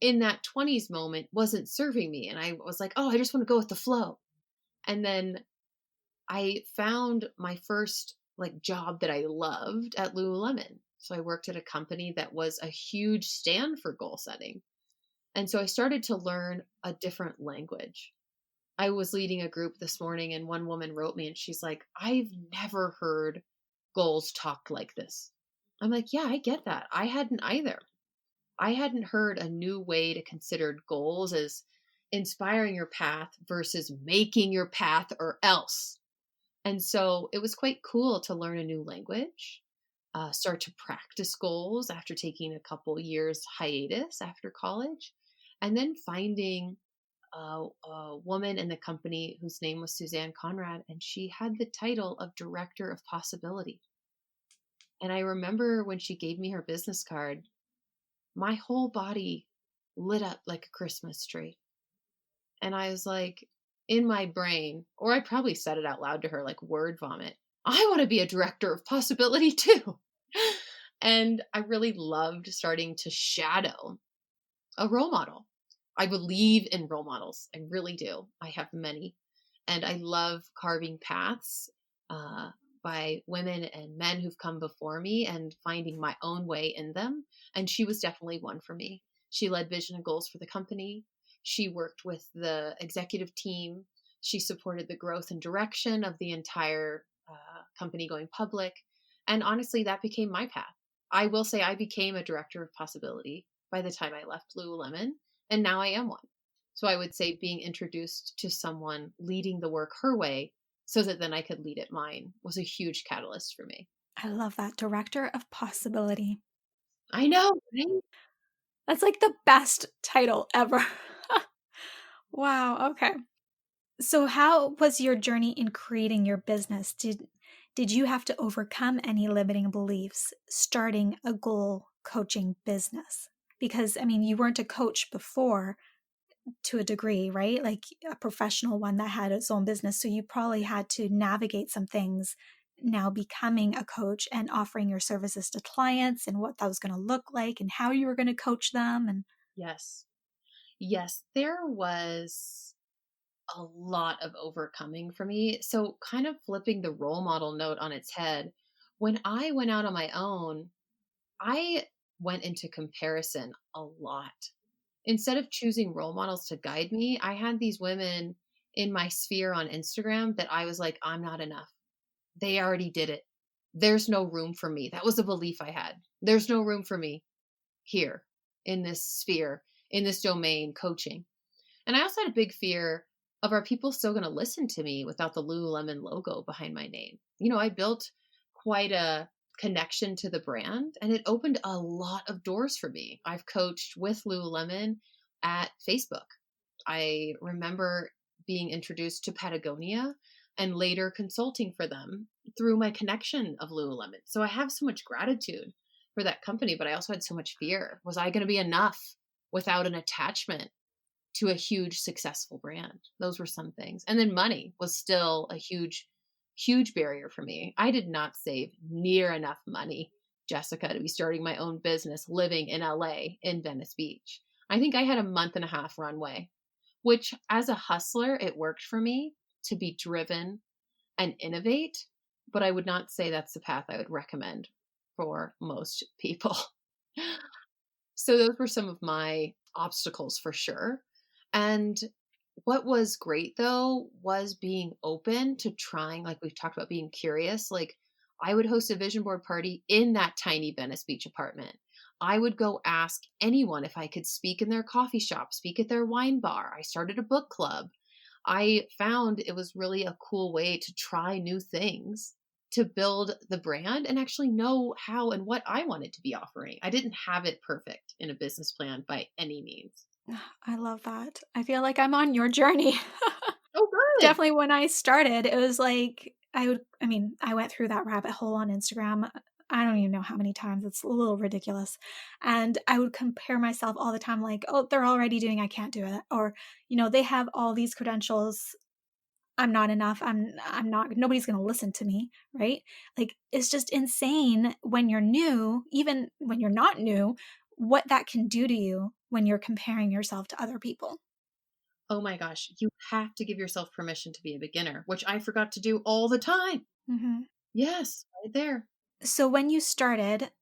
in that 20s moment wasn't serving me. And I was like, oh, I just want to go with the flow. And then I found my first like job that I loved at Lululemon. So I worked at a company that was a huge stand for goal setting. And so I started to learn a different language. I was leading a group this morning and one woman wrote me and she's like, I've never heard goals talked like this. I'm like, yeah, I get that. I hadn't either. I hadn't heard a new way to consider goals as inspiring your path versus making your path or else. And so it was quite cool to learn a new language, start to practice goals after taking a couple years hiatus after college, and then finding a woman in the company whose name was Suzanne Conrad, and she had the title of Director of Possibility. And I remember when she gave me her business card, my whole body lit up like a Christmas tree. And I was like, in my brain, or I probably said it out loud to her like word vomit, I want to be a director of possibility too. And I really loved starting to shadow a role model. I believe in role models. I really do. I have many. And I love carving paths uh, by women and men who've come before me and finding my own way in them. And she was definitely one for me. She led vision and goals for the company. She worked with the executive team. She supported the growth and direction of the entire company going public. And honestly, that became my path. I will say I became a director of possibility by the time I left Lululemon, and now I am one. So I would say being introduced to someone leading the work her way so that then I could lead it mine was a huge catalyst for me. I love that. Director of Possibility. I know, right? That's like the best title ever. Wow, okay. So how was your journey in creating your business? Did you have to overcome any limiting beliefs starting a goal coaching business? Because I mean, you weren't a coach before to a degree, right? Like a professional one that had its own business, so you probably had to navigate some things now becoming a coach and offering your services to clients and what that was going to look like and how you were going to coach them and Yes. Yes, there was a lot of overcoming for me. So, kind of flipping the role model note on its head, when I went out on my own, I went into comparison a lot. Instead of choosing role models to guide me, I had these women in my sphere on Instagram that I was like, I'm not enough. They already did it. There's no room for me. That was a belief I had. There's no room for me here in this sphere, in this domain, coaching. And I also had a big fear of, are people still going to listen to me without the Lululemon logo behind my name? You know, I built quite a connection to the brand and it opened a lot of doors for me. I've coached with Lululemon at Facebook. I remember being introduced to Patagonia and later consulting for them through my connection of Lululemon. So I have so much gratitude for that company, but I also had so much fear. Was I going to be enough without an attachment to a huge successful brand? Those were some things. And then money was still a huge, huge barrier for me. I did not save near enough money, Jessica, to be starting my own business living in LA in Venice Beach. I think I had a month and a half runway, which as a hustler, it worked for me to be driven and innovate. But I would not say that's the path I would recommend for most people. So those were some of my obstacles for sure. And what was great though was being open to trying, like we've talked about, being curious. Like I would host a vision board party in that tiny Venice Beach apartment. I would go ask anyone if I could speak in their coffee shop, speak at their wine bar. I started a book club. I found it was really a cool way to try new things, to build the brand and actually know how and what I wanted to be offering. I didn't have it perfect in a business plan by any means. I love that. I feel like I'm on your journey. Oh, good. Definitely when I started, it was like I mean, I went through that rabbit hole on Instagram. I don't even know how many times. It's a little ridiculous. And I would compare myself all the time like, "Oh, they're already doing, I can't do it." Or, "They have all these credentials. I'm not enough. I'm not nobody's going to listen to me," right? Like it's just insane when you're new, even when you're not new, what that can do to you when you're comparing yourself to other people. Oh my gosh, you have to give yourself permission to be a beginner, which I forgot to do all the time. Mhm. Yes, right there. So when you started,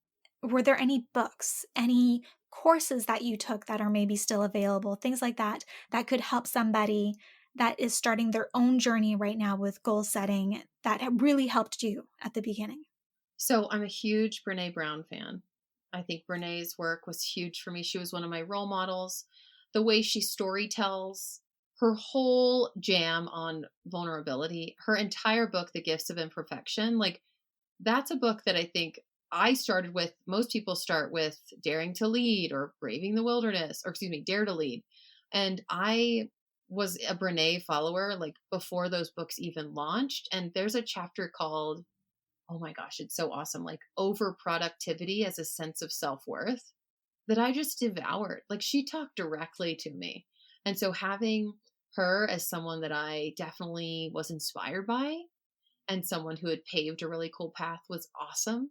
were there any books, any courses that you took that are maybe still available, things like that, that could help somebody that is starting their own journey right now with goal setting that have really helped you at the beginning? So I'm a huge Brene Brown fan. I think Brene's work was huge for me. She was one of my role models. The way she story tells, her whole jam on vulnerability, her entire book, The Gifts of Imperfection, like that's a book that I think I started with. Most people start with Daring to Lead or Braving the Wilderness, or excuse me, Dare to Lead. And I was a Brene follower like before those books even launched. And there's a chapter called, oh my gosh, it's so awesome, like over productivity as a sense of self worth, that I just devoured. Like she talked directly to me. And so having her as someone that I definitely was inspired by and someone who had paved a really cool path was awesome.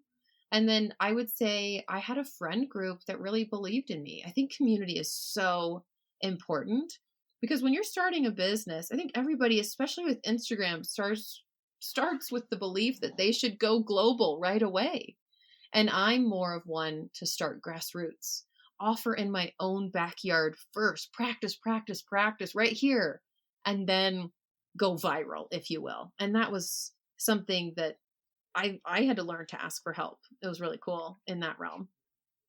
And then I would say I had a friend group that really believed in me. I think community is so important because when you're starting a business, I think everybody, especially with Instagram, starts with the belief that they should go global right away. And I'm more of one to start grassroots, offer in my own backyard first, practice, practice, practice right here, and then go viral, if you will. And that was something that I had to learn to ask for help. It was really cool in that realm.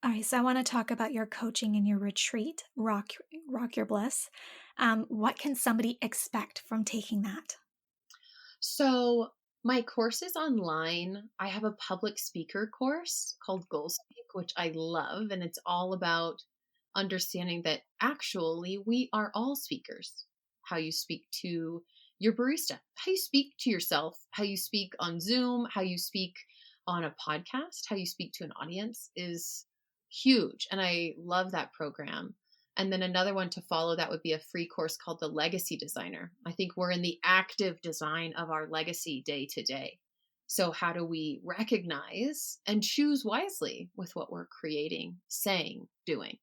All right, so I want to talk about your coaching and your retreat, Rock Your Bliss. What can somebody expect from taking that? So my courses online, I have a public speaker course called Goal Speak, which I love. And it's all about understanding that actually we are all speakers. How you speak to your barista, how you speak to yourself, how you speak on Zoom, how you speak on a podcast, how you speak to an audience is huge. And I love that program. And then another one to follow that would be a free course called The Legacy Designer. I think we're in the active design of our legacy day to day. So, how do we recognize and choose wisely with what we're creating, saying, doing?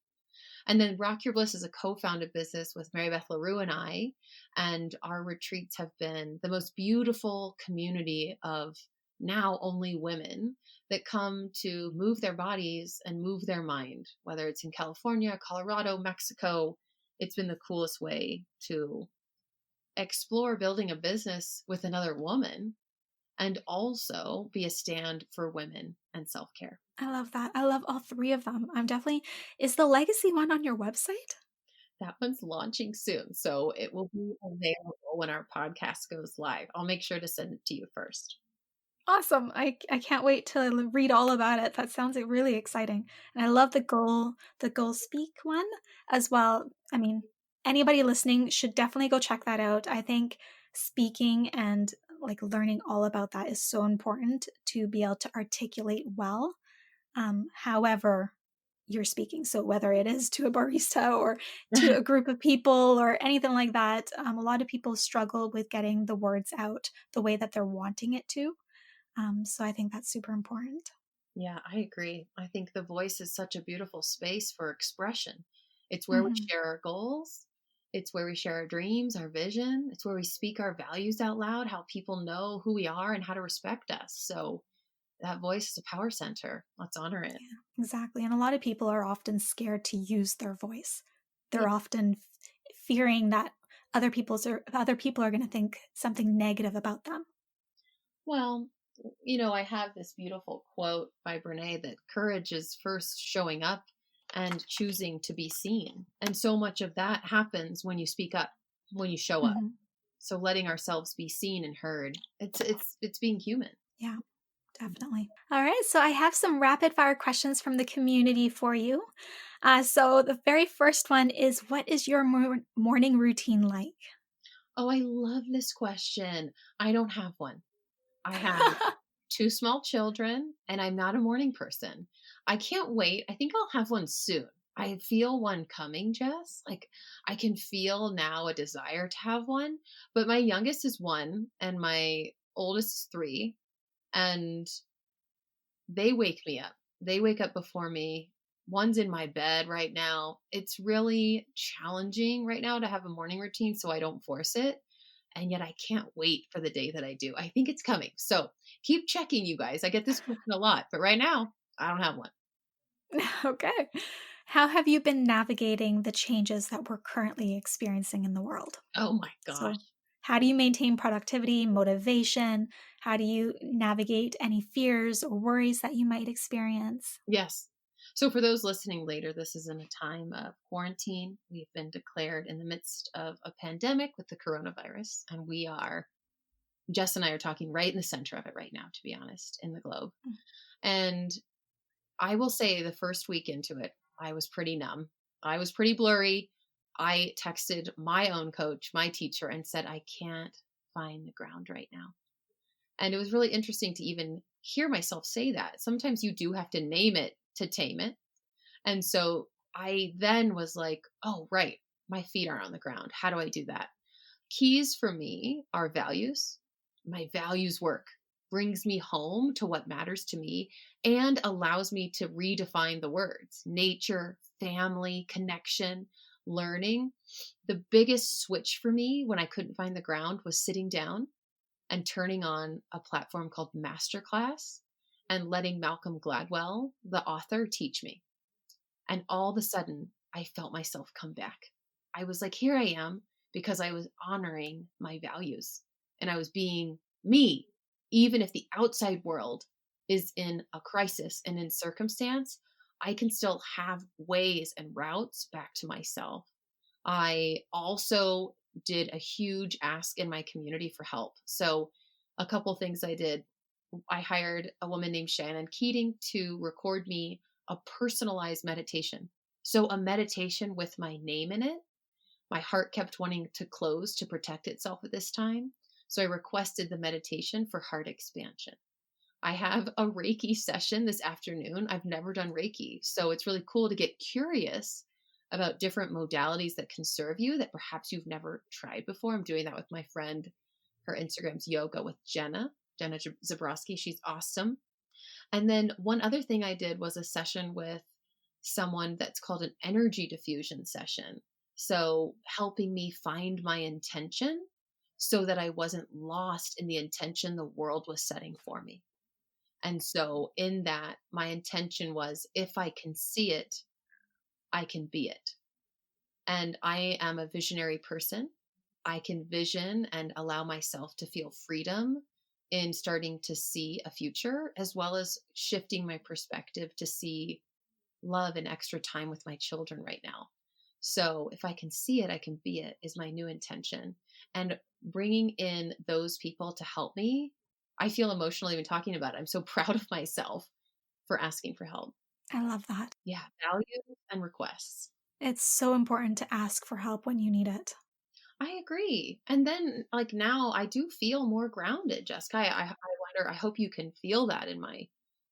And then Rock Your Bliss is a co founded business with Mary Beth LaRue and I. And our retreats have been the most beautiful community of now only women that come to move their bodies and move their mind, whether it's in California, Colorado, Mexico. It's been the coolest way to explore building a business with another woman and also be a stand for women and self care. I love that. I love all three of them. I'm definitely, is the legacy one on your website? That one's launching soon, so it will be available when our podcast goes live. I'll make sure to send it to you first. Awesome. I can't wait to read all about it. That sounds really exciting. And I love the goal speak one as well. I mean, anybody listening should definitely go check that out. I think speaking and like learning all about that is so important to be able to articulate well. however you're speaking. So whether it is to a barista or to a group of people or anything like that, a lot of people struggle with getting the words out the way that they're wanting it to. So I think that's super important. Yeah, I agree. I think the voice is such a beautiful space for expression. It's where we Mhm. share our goals. It's where we share our dreams, our vision. It's where we speak our values out loud, how people know who we are and how to respect us. So that voice is a power center. Let's honor it. Yeah, exactly. And a lot of people are often scared to use their voice. Yeah. They're often fearing that other people are going to think something negative about them. Well, I have this beautiful quote by Brene that courage is first showing up and choosing to be seen. And so much of that happens when you speak up, when you show up. Mhm. So letting ourselves be seen and heard. It's being human. Yeah, definitely. All right, so I have some rapid fire questions from the community for you. So the very first one is, what is your morning routine like? Oh, I love this question. I don't have one. I have two small children and I'm not a morning person. I can't wait. I think I'll have one soon. I feel one coming, Jess. Like I can feel now a desire to have one. But my youngest is 1 and my oldest is 3. And they wake me up. They wake up before me. One's in my bed right now. It's really challenging right now to have a morning routine, so I don't force it. And yet I can't wait for the day that I do. I think it's coming. So keep checking, you guys. I get this question a lot, but right now I don't have one. Okay. How have you been navigating the changes that we're currently experiencing in the world? Oh my gosh. So, how do you maintain productivity, motivation? How do you navigate any fears or worries that you might experience? Yes. So for those listening later, this is in a time of quarantine. We've been declared in the midst of a pandemic with the coronavirus, and Jess and I are talking right in the center of it right now, to be honest, in the globe. And I will say the first week into it, I was pretty numb. I was pretty blurry. I texted my own coach, my teacher, and said, I can't find the ground right now. And it was really interesting to even hear myself say that. Sometimes you do have to name it to tame it. And so I then was like, oh, right, my feet aren't on the ground. How do I do that? Keys for me are values. My values work brings me home to what matters to me and allows me to redefine the words nature, family, connection, learning. The biggest switch for me when I couldn't find the ground was sitting down and turning on a platform called Masterclass and letting Malcolm Gladwell, the author, teach me. And all of a sudden, I felt myself come back. I was like, here I am, because I was honoring my values and I was being me, even if the outside world is in a crisis and in circumstance, I can still have ways and routes back to myself. I also did a huge ask in my community for help. So, a couple things I did. I hired a woman named Shannon Keating to record me a personalized meditation. So, a meditation with my name in it. My heart kept wanting to close to protect itself at this time. So, I requested the meditation for heart expansion. I have a Reiki session this afternoon. I've never done Reiki. So, it's really cool to get curious about different modalities that can serve you that perhaps you've never tried before. I'm doing that with my friend. Her Instagram's yoga with Jenna Zabrowski. She's awesome. And then one other thing I did was a session with someone that's called an energy diffusion session. So helping me find my intention so that I wasn't lost in the intention the world was setting for me. And so in that, my intention was if I can see it, I can be it. And I am a visionary person. I can vision and allow myself to feel freedom in starting to see a future, as well as shifting my perspective to see love and extra time with my children right now. So if I can see it, I can be it is my new intention. And bringing in those people to help me, I feel emotional even talking about it. I'm so proud of myself for asking for help. I love that. Yeah, values and requests. It's so important to ask for help when you need it. I agree. And then, like now, I do feel more grounded, Jessica. I wonder. I hope you can feel that in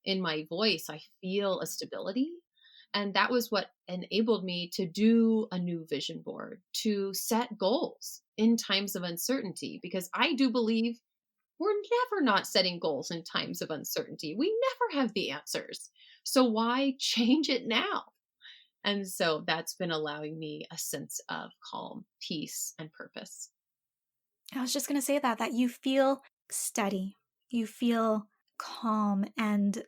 in my voice, I feel a stability. And that was what enabled me to do a new vision board, to set goals in times of uncertainty, because I do believe we're never not setting goals in times of uncertainty. We never have the answers. So why change it now? And so that's been allowing me a sense of calm, peace, and purpose. I was just going to say that you feel steady, you feel calm and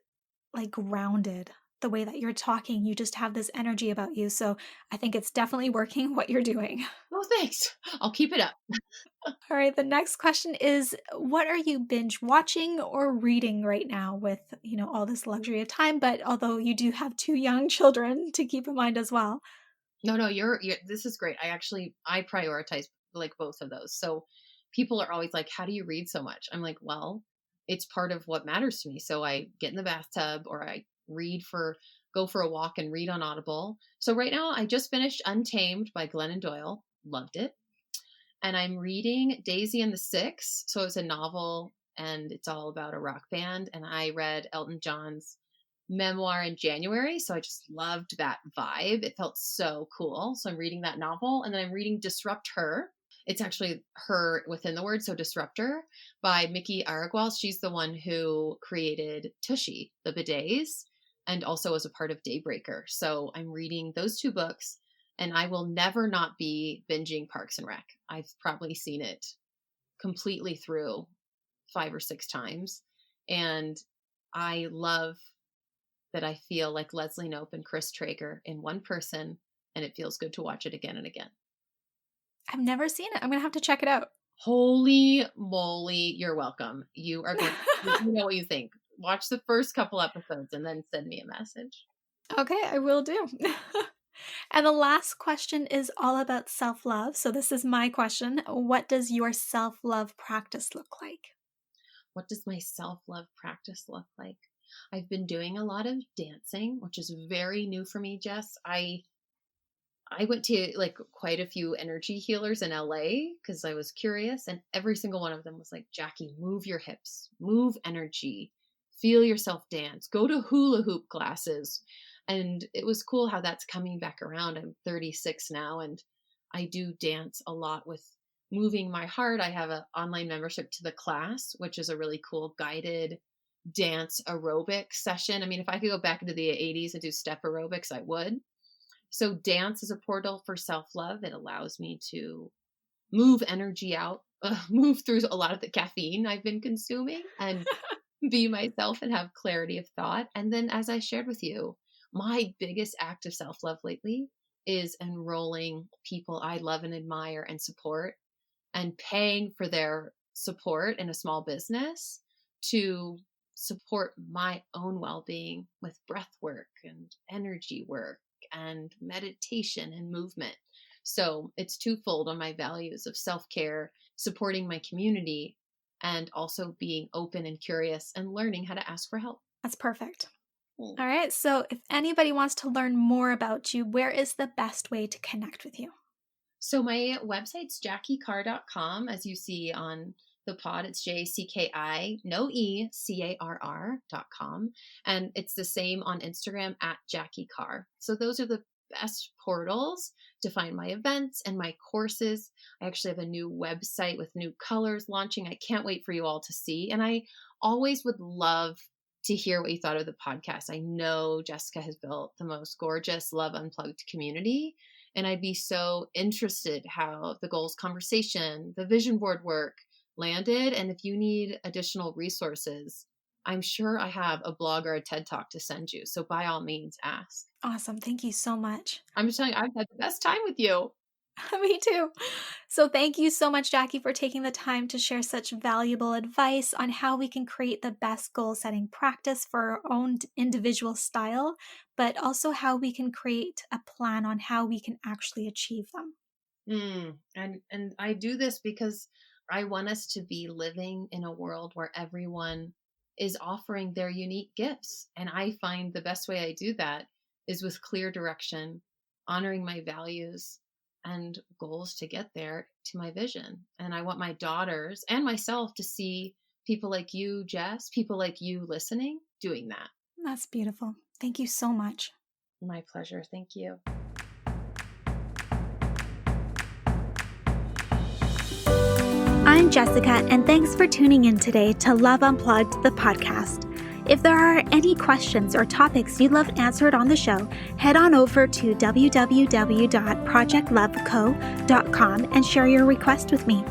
like grounded. The way that you're talking, you just have this energy about you. So I think it's definitely working what you're doing. Oh, thanks. I'll keep it up. All right, the next question is what are you binge watching or reading right now with, all this luxury of time, but although you do have two young children to keep in mind as well. No, you're this is great. I prioritize like both of those. So people are always like, "How do you read so much?" I'm like, "Well, it's part of what matters to me." So I get in the bathtub or I go for a walk and read on Audible. So right now I just finished Untamed by Glennon Doyle. Loved it. And I'm reading Daisy and the Six. So it's a novel and it's all about a rock band. And I read Elton John's memoir in January. So I just loved that vibe. It felt so cool. So I'm reading that novel. And then I'm reading Disrupt Her. It's actually her within the word. So Disruptor by Mickey Aragwal. She's the one who created Tushy, the bidets, and also was a part of Daybreaker. So I'm reading those two books. And I will never not be binging Parks and Rec. I've probably seen it completely through 5 or 6 times. And I love that I feel like Leslie Knope and Chris Traeger in one person, and it feels good to watch it again and again. I've never seen it. I'm going to have to check it out. Holy moly, you're welcome. You are going you know what you think. Watch the first couple episodes and then send me a message. Okay, I will do. And the last question is all about self-love. So this is my question. What does your self-love practice look like? What does my self-love practice look like? I've been doing a lot of dancing, which is very new for me, Jess. I went to like quite a few energy healers in LA because I was curious, and every single one of them was like, Jackie, move your hips, move energy, feel yourself dance, go to hula hoop classes. And it was cool how that's coming back around. I'm 36 now, and I do dance a lot with moving my heart. I have an online membership to the class, which is a really cool guided dance aerobic session. I mean, if I could go back into the 80s and do step aerobics, I would. So dance is a portal for self-love. It allows me to move energy out, move through a lot of the caffeine I've been consuming and be myself and have clarity of thought. And then, as I shared with you, my biggest act of self-love lately is enrolling people I love and admire and support and paying for their support in a small business to support my own well-being with breath work and energy work and meditation and movement. So it's twofold on my values of self-care, supporting my community, and also being open and curious and learning how to ask for help. That's perfect. All right. So if anybody wants to learn more about you, where is the best way to connect with you? So my website's jackiecarr.com. As you see on the pod, it's JCKI, no E, CARR.com. And it's the same on Instagram at Jackie Carr. So those are the best portals to find my events and my courses. I actually have a new website with new colors launching. I can't wait for you all to see. And I always would love to hear what you thought of the podcast. I know Jessica has built the most gorgeous Love Unplugged community. And I'd be so interested how the goals conversation, the vision board work landed. And if you need additional resources, I'm sure I have a blog or a TED Talk to send you. So by all means, ask. Awesome. Thank you so much. I'm just telling you, I've had the best time with you. Me too. So thank you so much, Jackie, for taking the time to share such valuable advice on how we can create the best goal setting practice for our own individual style, but also how we can create a plan on how we can actually achieve them. And I do this because I want us to be living in a world where everyone is offering their unique gifts. And I find the best way I do that is with clear direction, honoring my values and goals to get there to my vision. And I want my daughters and myself to see people like you, Jess, people like you listening, doing that. That's beautiful. Thank you so much. My pleasure. Thank you. I'm Jessica, and thanks for tuning in today to Love Unplugged, the podcast. If there are any questions or topics you'd love answered on the show, head on over to www.projectloveco.com and share your request with me.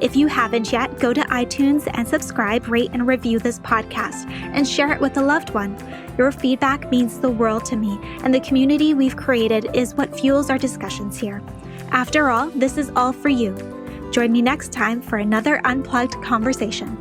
If you haven't yet, go to iTunes and subscribe, rate, and review this podcast and share it with a loved one. Your feedback means the world to me, and the community we've created is what fuels our discussions here. After all, this is all for you. Join me next time for another unplugged conversation.